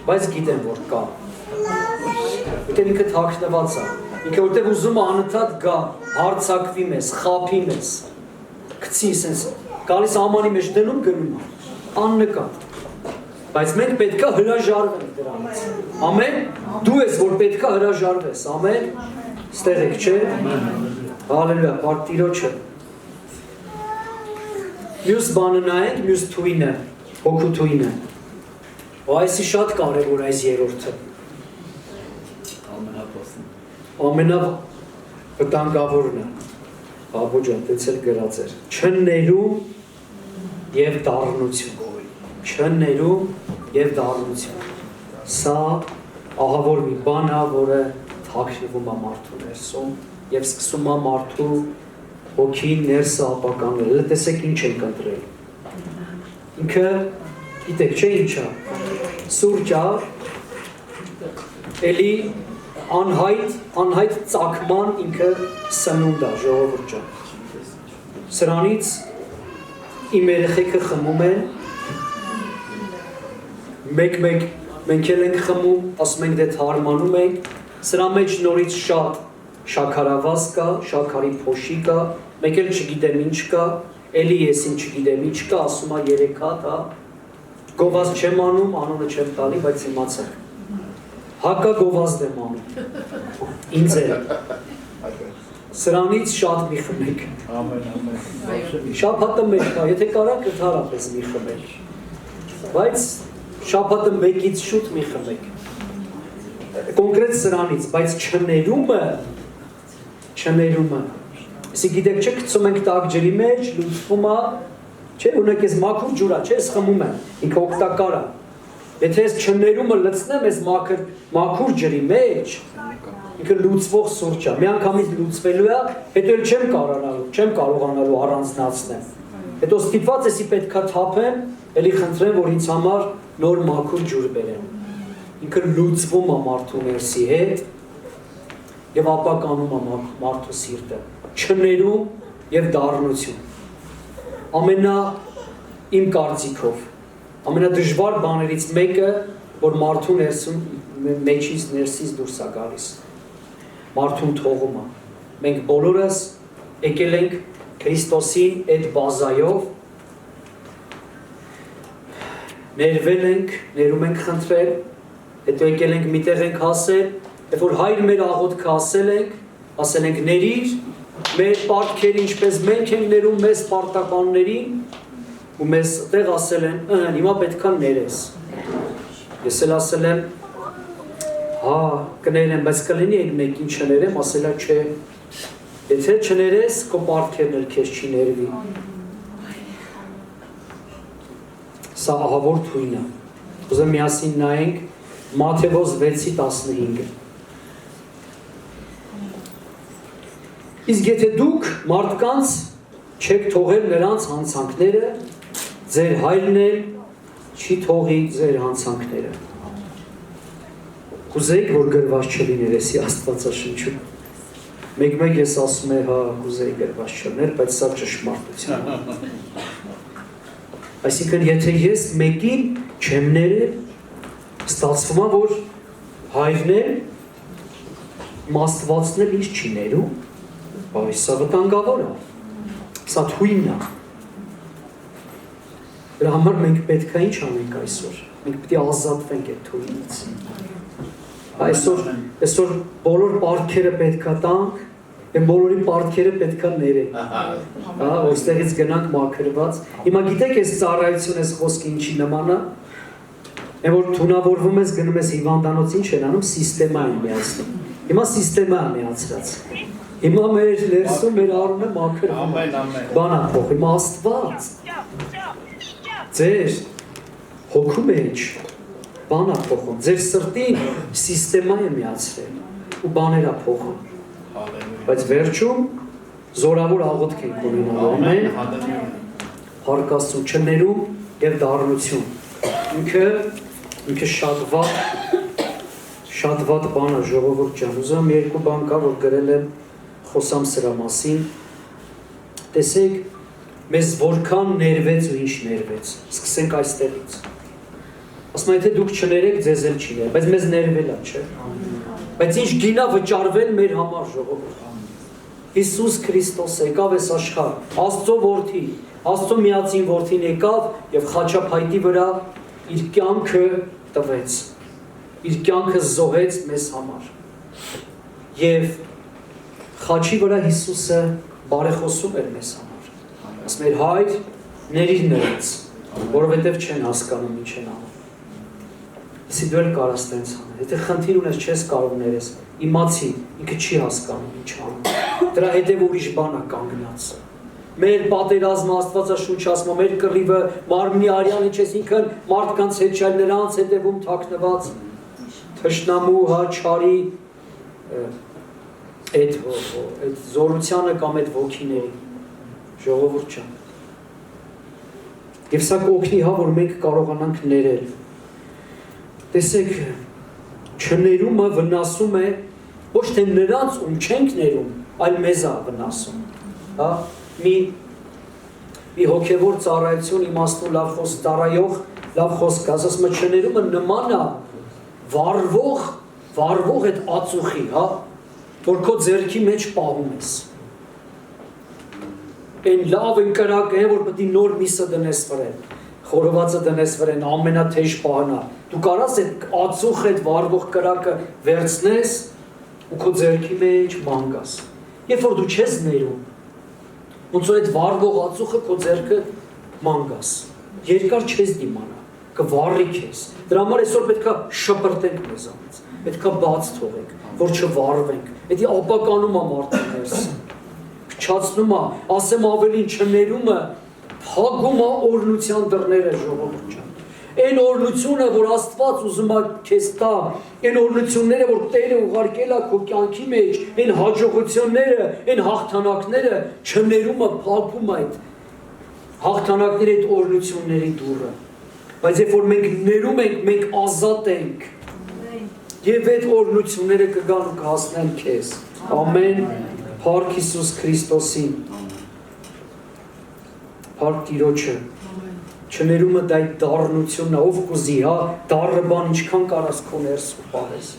բայց գիտեմ որ կա։ Որտեղ ինքը թաքնված է։ Ինքը որտեղ ուզում է անընդհատ գա, հարցակվի մեզ, խափի մեզ։ Գցի սենց գալիս ամանի մեջ դնում գնում է։ Աննկատ։ Բայց մենք պետքա հրաժարվենք դրանից։ Ամեն։ Դու ես որ պետքա հրաժարվես, ամեն։ Ստեղ եք, չէ։ Հալելույա, բարդ Տիրոջը։ Մյուս բանը նայենք, մյուս թույնը, հոգու թույնը։ Այսի շատ կարևոր այս երրորդը։ Ամենավտանգավորն է։ Բաբո ջան, դից էլ գրած էր։ Չններում եւ դառնություն։ Չններում եւ դառնություն։ Սա ահավոր մի բան է, որը թաքնվում է մարդու ներսում եւ սկսում է մարդու հոգին ներսը ապականել։ Տեսեք ինչ ենք ընտրել։ Ինքը գիտեք չէ ինչա։ Սուրճ է, էլի անհայտ ծագման ինքը սնունդ է, ժողովուրդ ջան։ Սրանից իմ երեխեքը խմում են, մեկ մենք էլ ենք խմում, ասում ենք դե թարմանում ենք, սրա մեջ նորից շատ շաքարավազ կա, շաքարի փոշի կա, մեկ էլ չգիտեմ ինչ կա, էլի ես ինչ չգիտեմ ինչ կա, ասում է 3 հատ, հա, գովազդ չեմ անում, անունը չեմ տալի, բայց իմացեք, հակա գովազդ եմ անում, ինձ էլ, սրանից շատ մի խմեք, շաբաթը մեկ կա, եթե կարա կթարապես մի խմեք, բայց շաբաթը մեկից շուտ մի խմեք, կոնկրետ սրանից, բայց չներումը, Իսկ գիտեք չէ, գցում ենք տաք ջրի մեջ, լուծվում է, չէ, ունեք ես մաքուր ջուր է, չէ, ես խմում եմ, ինքը օգտակար է։ Եթե ես չներումը լցնեմ ես մաքուր ջրի մեջ, ինքը լուծվող սուրճ է, մի անգամից լուծվելու է, հետո էլ չեմ կարողանալու առանձնացնեմ։ Հետո ստիպված եսի պետքա թափեմ, էլի խնդրեմ, որ ինձ համար նոր մաքուր ջուր բերեմ։ Ինքը լուծվում է մարդու ներսի հետ եւ ապականում է մարդու սիրտը, չներում եւ դառնություն։ Իմ կարծիքով ամենադժվար բաներից մեկը, որ մարդու մեջից ներսից դուրս է գալիս։ Մարդուն թողումը։ Մենք բոլորս եկել ենք Քրիստոսին այդ բազայով, ներվել ենք, ներում ենք խնդրել, հետո եկել ենք միտեղ ենք հասել, երբ որ հայր մեր աղոթքը ասել ենք ներիր, մեր պարտքերը ինչպես մենք ենք ներում մեզ պարտականներին, ու մեզ տեղ ասել են, հիմա պետքա ներես։ Ես էլ ասել եմ, հա, կներեմ, բայց կլինի այդ մեկին չներեմ, ասել է չէ, եթե չներես, քո պարտքերն էլ քեզ չի ներվի։ Սա ահավոր թույն է։ Ուզում միասին նայենք Մատթեոս 6:15։ Իսկ եթե դուք մարդկանց չեք թողել նրանց հանցանքները, ձեր հայրն էլ չի թողի ձեր հանցանքները։ Կուզեիք, որ գրված չլիներ էսի Աստվածաշնչում։ Մեկ ես ասում եմ, հա, կուզեի գրված չլիներ, բայց սա ճշմարտություն է։ Այսինքն, եթե ես մեկին չեմ ներել, ստացվում է, որ հայրն էլ Աստվածն էլ ինձ չի ներում, բայց սա վտանգավոր է, սա թույն է։ Դրա համար մենք պետք է ինչ անենք այսօր, մենք պետք է ազատվենք այդ թույնից։ Այսօր բոլոր պարտքերը պետք է տանք, և բոլորի պարտքերը պետք է ներենք, ոստեղից գնանք մաքրված։ Հիմա գիտեք ես ծառայություն ես խոսքի ինչի նման է, որ թունավորվում ես, գնում ես հիվանդանոց ինչ են անում, սիստեմա են միացնում։ Հիմա սիստեմա միացրած։ Հիմա մեր ներսում մեր արունը մաքր։ Բանա փոխ, հիմա Աստված։ Ձեր հոգու մեջ բանա փոխում, ձեր սրտին սիստեմա է միացրել ու բաներ է փոխում։ Բայց վերջում զորավոր աղոթք ենք ունենալ, ամեն։ Փառք Աստծո, չներում եւ դառնություն։ Ինքը շատ վատ բան է, ժողովուրդ ջան։ Ուզում երկու բան կա, որ գրել եմ, խոսամ սրա մասին։ Տեսեք, մեզ որքան ներվեց ու ինչ ներվեց։ Սկսենք այստեղից։ Ասում եմ, եթե դուք չներեք, ձեզ էլ չի ներ, բայց մեզ ներվել է, չէ՞։ Բայց ինչ գինա վճարվել մեր համար, ժողովուրդ։ Հիսուս Քրիստոս եկավ այս աշխարհ, Աստծո որդի, Աստծո միածին որդին եկավ եւ խաչափայտի վրա իր կյանքը տվեց։ Իր կյանքը զոհեց մեզ համար։ Եվ խաչի վրա Հիսուսը բարեխոսում էր մեզ համար։ Ասում էր հայր, ների նրանց, որովհետև չեն հասկանում ինչ են անում։ Իսկ դու էլ կարաս տենց անել։ Եթե խնդիր ունես, չես կարող ներես, իմացի, ինքը չի հասկանում ինչ անում։ Դրա հետև ուրիշ բան է կանգնած։ Մեր պատերազմը Աստվածաշունչը ասում է, մեր կռիվը մարմնի արյանը չէ, ինքն մարդկանց հետ չէ, նրանց հետևում թաքնված թշնամու հաչարի այդ զորությանը կամ այդ ոգիների ժողովուրդ ջան։ Եվ սա կօգնի, հա, որ մենք կարողանանք ներել։ Տեսեք, չներումը վնասում է ոչ թե նրանց, ում չենք ներում, այլ մեզ է վնասում։ Հա, մի հոգևոր ծառայություն իմաստուն լավ խոսք ծառայող, լավ խոսք, ասում եմ, չներումը նման է վառվող այդ ածուխի, հա, որ քո ձեռքի մեջ պահում ես։ Այն լավ են կրակը, որ պետք է նոր միսը դնես վրան, խորովածը դնես վրան, ամենաթեժ պահանա։ Դու կարաս այդ ածուխ, այդ վառվող կրակը վերցնես ու քո ձեռքի մեջ մանգաս։ Երբ որ դու չես ներում, ոնց որ այդ վառվող ածուխը քո ձեռքը մանգաս։ Երկար չես դիմանա, կվառի քեզ։ Դրա համար այսօր պետք է շպրտենք մեզանից, պետք է բաց թողենք, որ չվառվենք։ Դա ապականում է մարդու ներսը։ Փչացնում է, ասեմ ավելին չներումը, փակում է օրհնության դռները, ժողովուրդ ջան։ Այն օրհնությունը, որ Աստված ուզում է քեզ տա, այն օրհնությունները, որ Տերը ուղարկել է քո կյանքի մեջ, այն հաջողությունները, այն հաղթանակները, չներումը փակում է այդ հաղթանակների, այդ օրհնությունների դուռը։ Բայց երբ որ մենք ներում ենք, մենք ազատ ենք։ Եվ այդ օրհնությունները կգան ու կհասնեն քեզ։ Ամեն։ Փառք Հիսուս Քրիստոսին։ Փառք Տիրոջը։ Չներումը դա այդ դառնությունն է, ով կուզի, հա, դառը բան ինչքան կարաս քո ներսում պահես։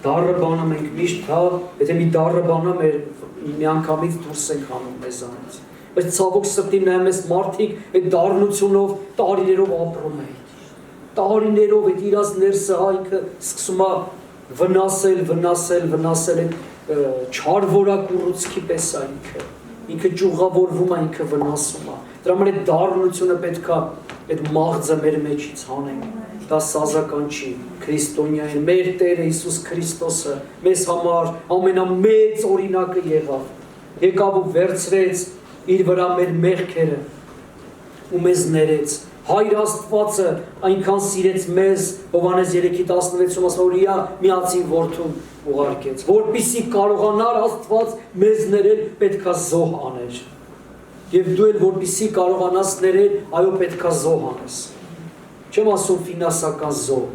Դառը բանը մենք միշտ, հա, եթե մի դառը բանա մեր միանգամից դուրս ենք անում մեզանից։ Բայց ցավոք սրտի նայում ես մարդիկ այդ դառնությունով տարիներով ապրում են։ Տարիներով այդ իրաց ներսը, հա, ինքը սկսում է վնասել չար որակուռուցքի պես է ինքը։ Ինքը ճյուղավորվում է, ինքը վնասում է։ Դրա համար այդ դառնությունը պետք է այդ մաղձը մեր մեջից հանենք։ Դա սազական չի, քրիստոնյա է, մեր Տերը Հիսուս Քրիստոսը մեզ համար ամենամեծ օրինակը եղավ։ Եկավ ու վերցրեց իր վրա մեր մեղքերը ու մեզ ներեց։ Հայր Աստվածը այնքան սիրեց մեզ, Հովհաննես 3:16-ում ասում որ իր միածին որդուն ուղարկեց, որպեսզի կարողանար Աստված մեզ ներել, պետքա զոհ աներ։ Եվ դու էլ որպեսզի կարողանաս ներել, այո, պետքա զոհ անես։ Չեմ ասում ֆինանսական զոհ,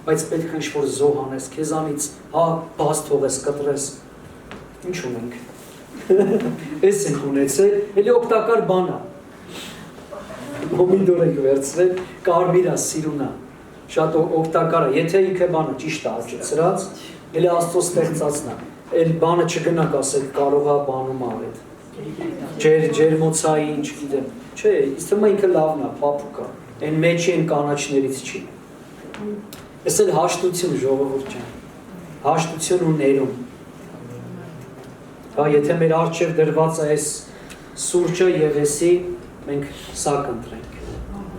բայց պետք է ինչ-որ զոհ անես, քեզանից, հա, բաց թողես, կտրես։ Ինչ ունենք։ Էս ենք ունեցել, էլի օգտակար բան է։ Պոմիդոր եք վերցրել, կարմիրա, սիրունա, շատ օգտակար է, եթե ինքը բանը ճիշտ է աճեցրած, էլի Աստծո ստեղծածն է, էլ բանը չգնաք ասել, կարող է բանում արել, ջերմոցայի, ինչ գիտեմ, չէ, իսկ թվում է ինքը լավն է, փափուկ է, այն մեջի են կանաչներից չի, ես էլ հաշտություն ժողովուրդ ջան, հաշտություն ու ներում, եթե մեր առջև դրված է այս սուրճը եւ էսի, մենք սա կընտրենք,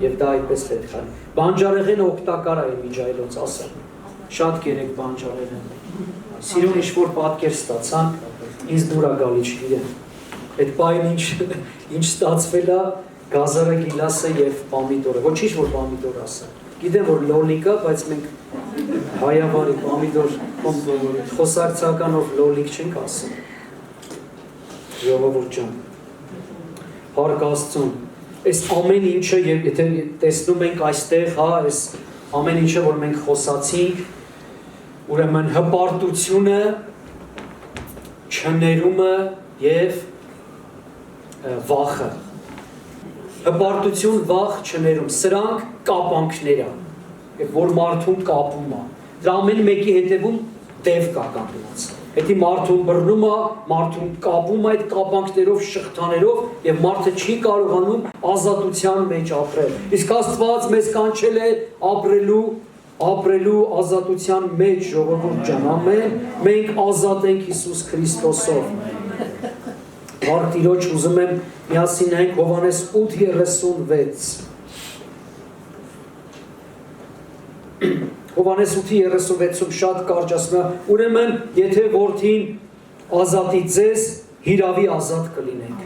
և դա այդպես պետք է։ Բանջարեղենը օգտակար է միջայլոց ասեմ, շատ գերեք բանջարել են։ Սիրուն ինչ-որ պատկեր ստացան, ինձ դուր է գալի չգիտեմ։ Այդ պայն ինչ ստացվել է, գազարը, գիլասը և պամիդորը, ոչինչ որ պամիդոր ասա։ Գիտեմ որ լոլիկ է, բայց մենք հայավարի պամիդոր խոսակցականով լոլիկ չենք ասում։ Ժողովուրդ ջան, Փառք Աստծուն, այս ամեն ինչը, եթե տեսնում ենք այստեղ, հա, այս ամեն ինչը, որ մենք խոսացինք, ուրեմն հպարտությունը, չներումը և վախը։ Հպարտություն, վախ, չներում, սրանք կապանքներ են, որ մարդուն կապում է։ Դրա ամեն մեկի հետևում տև կա կանգնած։ Հետի մարդուն բռնում է, մարդուն կապում է այդ կապանքներով, շղթաներով և մարդը չի կարողանում ազատության մեջ ապրել։ Իսկ Աստված մեզ կանչել է ապրելու ազատության մեջ, ժողովուրդ ջան, ամեն, մենք ազատ ենք Հիսուս Քրիստոսով։ Փառք Տիրոջ, ուզում եմ միասին նայենք Հովհաննես 8:36։ Հովհաննես 8:36-ում շատ կարճ ասում է, ուրեմն եթե որդին ազատի ձեզ, հիրավի ազատ կլինեք։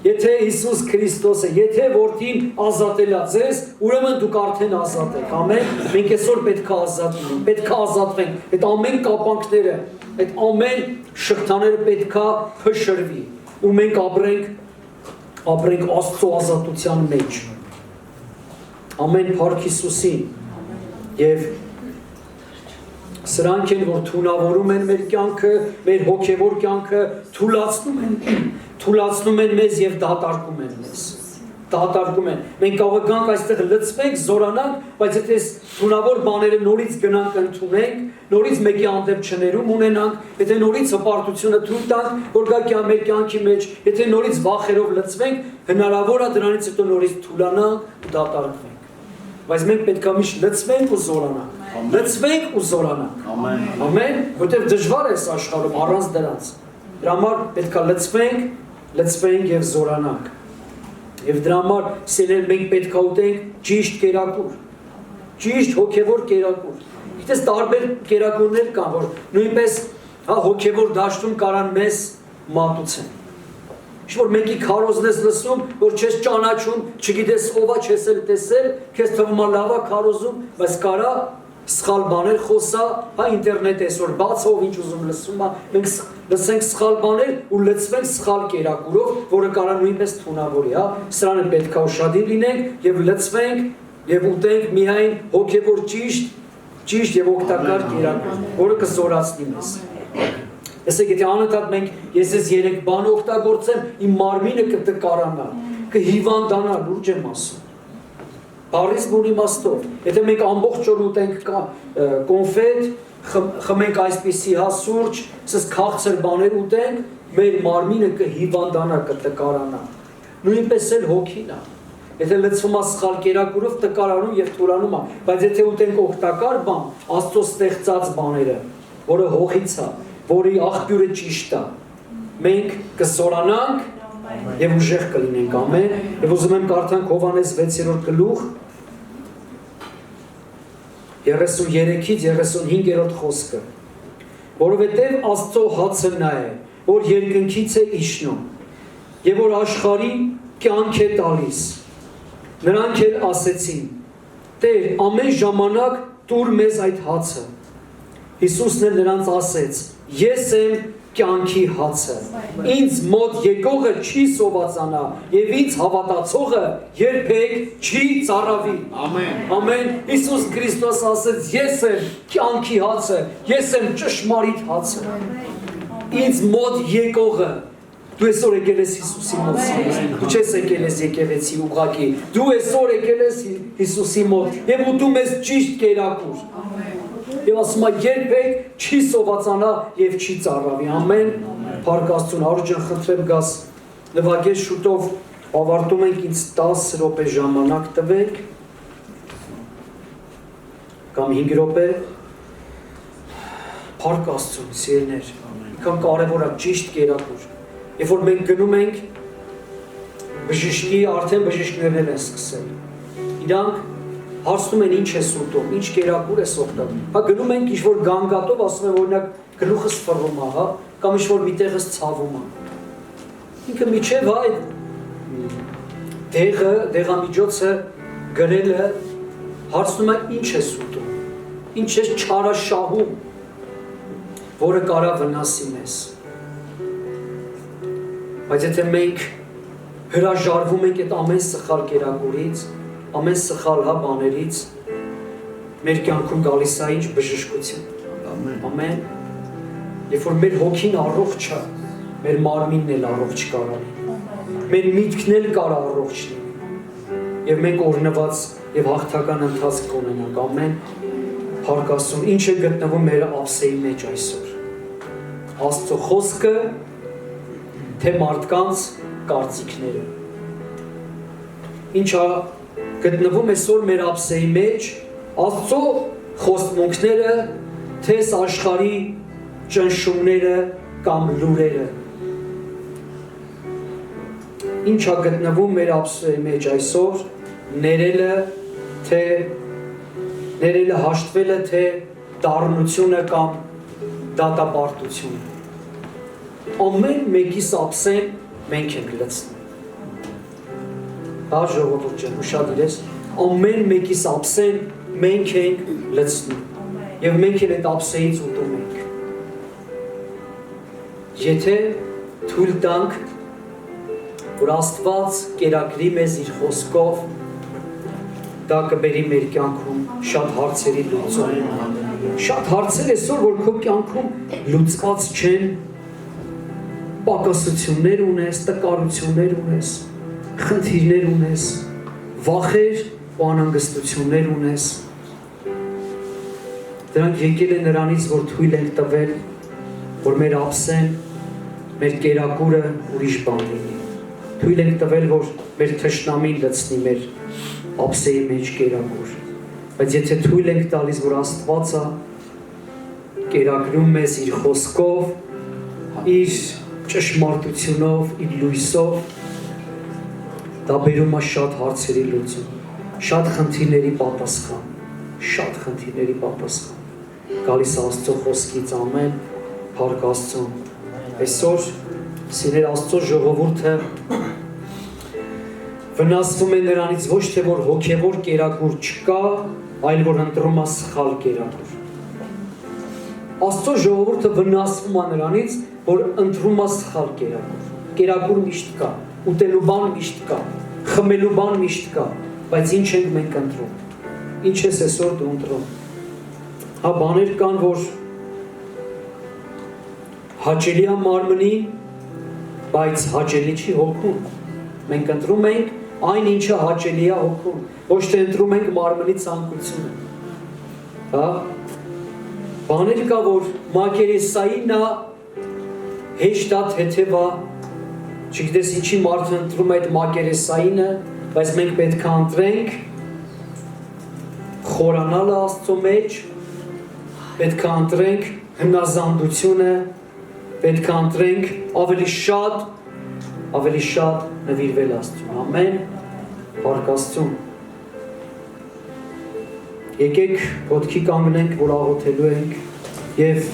Եթե Հիսուս Քրիստոսը, եթե որդին ազատել է ձեզ, ուրեմն դուք արդեն ազատ եք։ Ամեն, մենք այսօր պետք է ազատ լինենք, պետք է ազատվենք։ Այդ ամեն կապանքները, այդ ամեն շղթաները պետք է փշրվի, ու մենք ապրենք Աստծո ազատության մեջ։ Ամեն, փառք Հիսուսին։ Եվ սրանք են, որ թունավորում են մեր կյանքը, մեր հոգևոր կյանքը, թուլացնում են մեզ և դատարկում են մեզ։ Դատարկում են։ Մենք կարող ենք այստեղ լծվենք, զորանանք, բայց եթե թունավոր բաները նորից գնանք ընդունենք, նորից մեկի հանդեպ չներում ունենանք, եթե նորից հպարտությունը թույլ տանք, որ գա մեր կյանքի մեջ, եթե նորից վախերով լծվենք, հնարավոր է դրանից հետո նորից թուլանանք ու դատարկվենք։ Բայց մենք պետք է միշտ լծվենք ու զորանանք։ Լծվենք ու զորանանք։ Ամեն, որտեղ դժվար է աշխարհում առանց դրանց։ Դրա համար պետք է լծվենք և զորանանք։ Եվ դրա համար սիրել մենք պետք է ուտենք ճիշտ կերակուր, ճիշտ հոգևոր կերակուր։ Գիտես տարբեր կերակուրներ կան, որ նույնպես հոգևոր դաշտում կարան մեզ մատուցեն։ Ինչ-որ մեկի քարոզն ես լսում, որ չես ճանաչում, չգիտես ով է, չես էլ տեսել, քեզ թվում է լավ է քարոզում, բայց կարա սխալ բաներ խոսա, ինտերնետ այսօր բաց ով ինչ ուզում լսում է, մենք լսենք սխալ բաներ ու լծվենք սխալ կերակուրով, որը կարա նույնպես թունավորի, սրանը պետք է ուշադիր լինենք և լծվենք և ուտենք միայն հոգևոր ճիշտ և օգտակար կերակուր, որը կզորացնի մեզ։ Եսեք, եթե անընդհատ մենք ես ես 3 բան օգտագործեմ, իմ մարմինը կտկարանա, կհիվանդանա, լուրջ եմ ասում։ Բառից բուն իմաստով։ Եթե մենք ամբողջ օր ուտենք կոնֆետ, խմենք այսպիսի սուրճ, ասես քաղցր բաներ ուտենք, մեր մարմինը կհիվանդանա, կտկարանա։ Նույնպես էլ հոգին է։ Եթե լցվում է սխալ կերակուրով, տկարանում և թուլանում է, բայց եթե ուտենք օգտակար բան, Աստծո ստեղծած բաները, որը հողից է, որի աղբյուրը ճիշտ է, մենք կզորանանք և ուժեղ կլինենք, ամեն, և ուզում եմ կարդանք Հովհաննես 6-րդ գլուխ 33-35 խոսքը, որովհետև Աստծո հացը նա է, որ երկնքից է իջնում, և որ աշխարհի կյանք է տալիս, նրանք էլ ասեցին, Տեր, ամեն ժամանակ տուր մեզ այդ հացը, Հիսուսն էլ նրանց ասեց, ես եմ կյանքի հացը, ինձ մոտ եկողը չի սովածանա և ինձ հավատացողը երբեք չի ծառավի։ Ամեն, Հիսուս Քրիստոս ասեց, ես եմ կյանքի հացը, ես եմ ճշմարիտ հացը, ինձ մոտ եկողը, դու այսօր եկել ես Հիսուսի մոտ, դու չես եկել ես եկեղեցի ուղղակի, դու այսօր եկել ես Հիսուսի մոտ և ուտում ես ճիշտ կերակուր։ Եվ ասում է երբեք չի սովածանա և չի ծառավի, ամեն, փառք Աստծուն, Արուր ջան, խնդրեմ գաս նվագես շուտով, ավարտում ենք ինձ 10 րոպե ժամանակ տվեք, կամ 5 րոպե, փառք Աստծուն, սիրելիներ, ինքան կարևոր է ճիշտ կերակուր, երբ որ մենք գնում ենք բժիշկի, արդեն բժիշկներն են սկսել, իրանք հարցնում են ինչ ես ուտում, ինչ կերակուր ես օգտվում։ Հա գնում ենք ինչ-որ գանգատով, ասում են օրինակ գլուխս ֆռում է, հա, կամ ինչ-որ միտեղս ցավում է։ Ինքը միջև այդ դեղամիջոցը գրելը հարցնում է ինչ ես ուտում, ինչ ես չարաշահում, որը կարա վնասի մեզ։ Բայց եթե մենք հրաժարվում ենք այդ ամեն սխալ կերակուրից, ամեն սխալ բաներից, մեր կյանքում գալիս է ինչ բժշկություն։ Ամեն։ Երբ որ մեր հոգին առողջ է, մեր մարմինն էլ առողջ կարա լինի։ Մեր միտքն էլ կարա առողջ լինի։ Եվ մենք օրհնված եւ հաղթական ընթացք կունենանք։ Ամեն։ Փառք Աստծուն, ինչ է գտնվում մեր ափսեի մեջ այսօր։ Աստծո խոսքը, թե մարդկանց կարծիքները։ Ինչ է գտնվում այսօր մեր ափսեի մեջ, Աստծո խոստմունքները, թե աշխարհի ճնշումները կամ լուրերը։ Ինչ է գտնվում մեր ափսեի մեջ այսօր, ներելը հաշտվելը, թե դառնությունը կամ դատապարտությունը։ Ամեն մեկիս ափսեն մենք ենք լցնում։ Հա ժողովուրդ ջան, ուշադիր ես, ամեն մեկիս ափսեն մենք ենք լցնում։ Եվ մենք էլ այդ ափսեից ուտում ենք։ Եթե թույլ տանք, որ Աստված կերակրի մեզ իր խոսքով, դա կբերի մեր կյանքում շատ հարցերի լուծում։ Շատ հարցեր այսօր, որ քո կյանքում լուծված չեն, պակասություններ ունես, տկարություններ ունես, խնդիրներ ունես, վախեր ու անհանգստություններ ունես։ Դրանք եկել են նրանից, որ թույլ ենք տվել, որ մեր ափսեն, մեր կերակուրը ուրիշ բան լինի։ Թույլ ենք տվել, որ մեր թշնամին լցնի մեր ափսեի մեջ կերակուր։ Բայց եթե թույլ ենք տալիս, որ Աստվածը կերակրում մեզ իր խոսքով, իր ճշմարտությունով, իր լույսով, դա բերում է շատ հարցերի լուծում, շատ խնդիրների պատասխան, գալիս Աստծո խոսքից ամեն, փառք Աստծուն։ Այսօր սիրել Աստծո ժողովուրդը վնասվում է նրանից ոչ թե որ հոգևոր կերակուր չկա, այլ որ ընտրում է սխալ կերակուր։ Աստծո ժողովուրդը վնասվում է նրանից, որ ընտրում է սխալ կերակուր։ Կերակուր միշտ կա, ուտելու բան միշտ կա, խմելու բան միշտ կա, բայց ինչ ենք մենք ընտրում։ Ինչ ես այսօր դու ընտրում։ Հա բաներ կան, որ հաճելի է մարմնին, բայց հաճելի չի հոգուն։ Մենք ընտրում ենք այն ինչը հաճելի է հոգուն, ոչ թե ընտրում ենք մարմնի ցանկությունը։ Հա բաներ կա, որ մակերեսային է, հեշտ է, թեթև է, չգիտես ինչի մարդը ընտրում է այդ մակերեսայինը, բայց մենք պետք է ընտրենք խորանալը Աստծո մեջ, պետք է ընտրենք հնազանդությունը, պետք է ընտրենք ավելի շատ նվիրվել Աստծուն։ Ամեն, փառք Աստծուն։ Եկեք ոտքի կանգնենք, որ աղոթելու ենք, եւ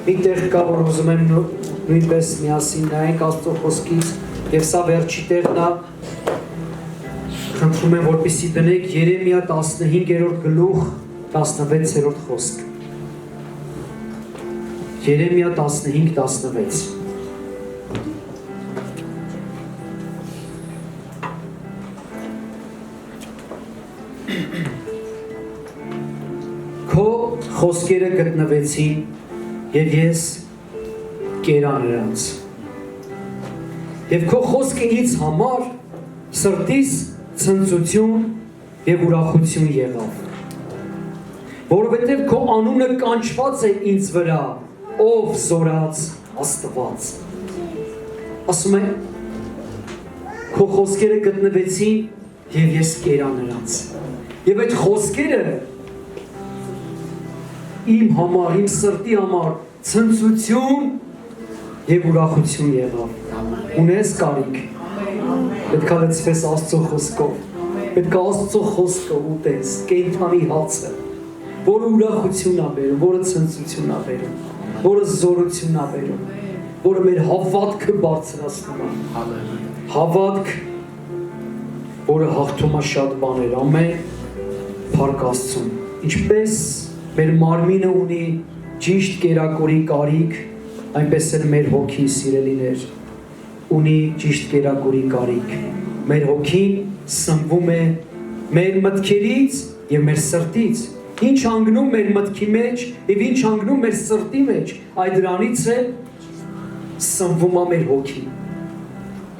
մի տեղ կա, որ ուզում եմ նույնպես միասին նայենք Աստծո խոսքից, եւ սա վերջի տեղն է, խնդրում եմ, որպեսզի դնեք Երեմիա 15-րդ գլուխ 16-րդ խոսք։ Երեմիա 15-16։ Քո խոսքերը գտնվեցին եւ ես կերա նրանց։ Եվ քո խոսքը ինձ համար սրտիս ցնծություն եւ ուրախություն եղավ։ Որովհետեւ քո անունը կանչված է ինձ վրա, ով զորած Աստված։ Ասում է քո խոսքերը գտնվեցին եւ ես կերա նրանց։ Եվ այդ խոսքերը իմ համար, իմ սրտի համար ցնծություն եւ ուրախություն եղավ։ Ունես կարիք։ Պետք է լցվես Աստծո խոսքով։ Պետք է Աստծո խոսքը ուտես, կենդանի հացը, որը ուրախություն է բերում, որը ցնծություն է բերում, որը զորություն է բերում, որը մեր հավատքը բարձրացնում է։ Հավատք, որը հաղթում է շատ բաներ, ամեն փառք Աստծուն։ Ինչպես մեր մարմինը ունի ճիշտ կերակուրի կարիք, այնպես էլ մեր հոգին, սիրելիներ, ունի ճիշտ կերակուրի կարիք։ Մեր հոգին սնվում է մեր մտքերից եւ մեր սրտից։ Ինչ անգնում մեր մտքի մեջ եւ ինչ անգնում մեր սրտի մեջ, այդ դրանից է սնվում է մեր հոգին։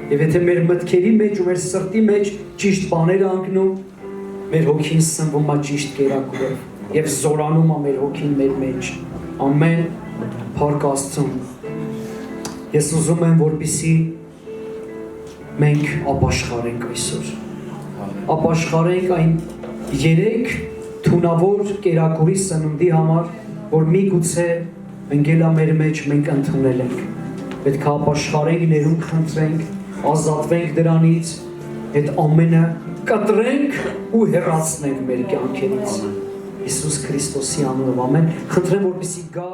Եվ եթե մեր մտքերի մեջ ու մեր սրտի մեջ ճիշտ բաներ անգնում, մեր հոգին սնվում է ճիշտ կերակուրով եւ զորանում է մեր հոգին մեր մեջ։ Ամեն փառք Աստծուն։ Ես ուզում եմ, որպեսզի մենք ապաշխարենք այսօր։ Ապաշխարենք այն 3 թունավոր կերակուրի սնունդի համար, որ միգուցե մենք ելա մեր մեջ մենք ընդունել ենք։ Պետք է ապաշխարենք, ներում խնդրենք, ազատվենք դրանից, այդ ամենը կտրենք ու հեռացնենք մեր կյանքերից։ Հիսուս Քրիստոսի անունով ամեն։ Խնդրեմ, որպեսզի գա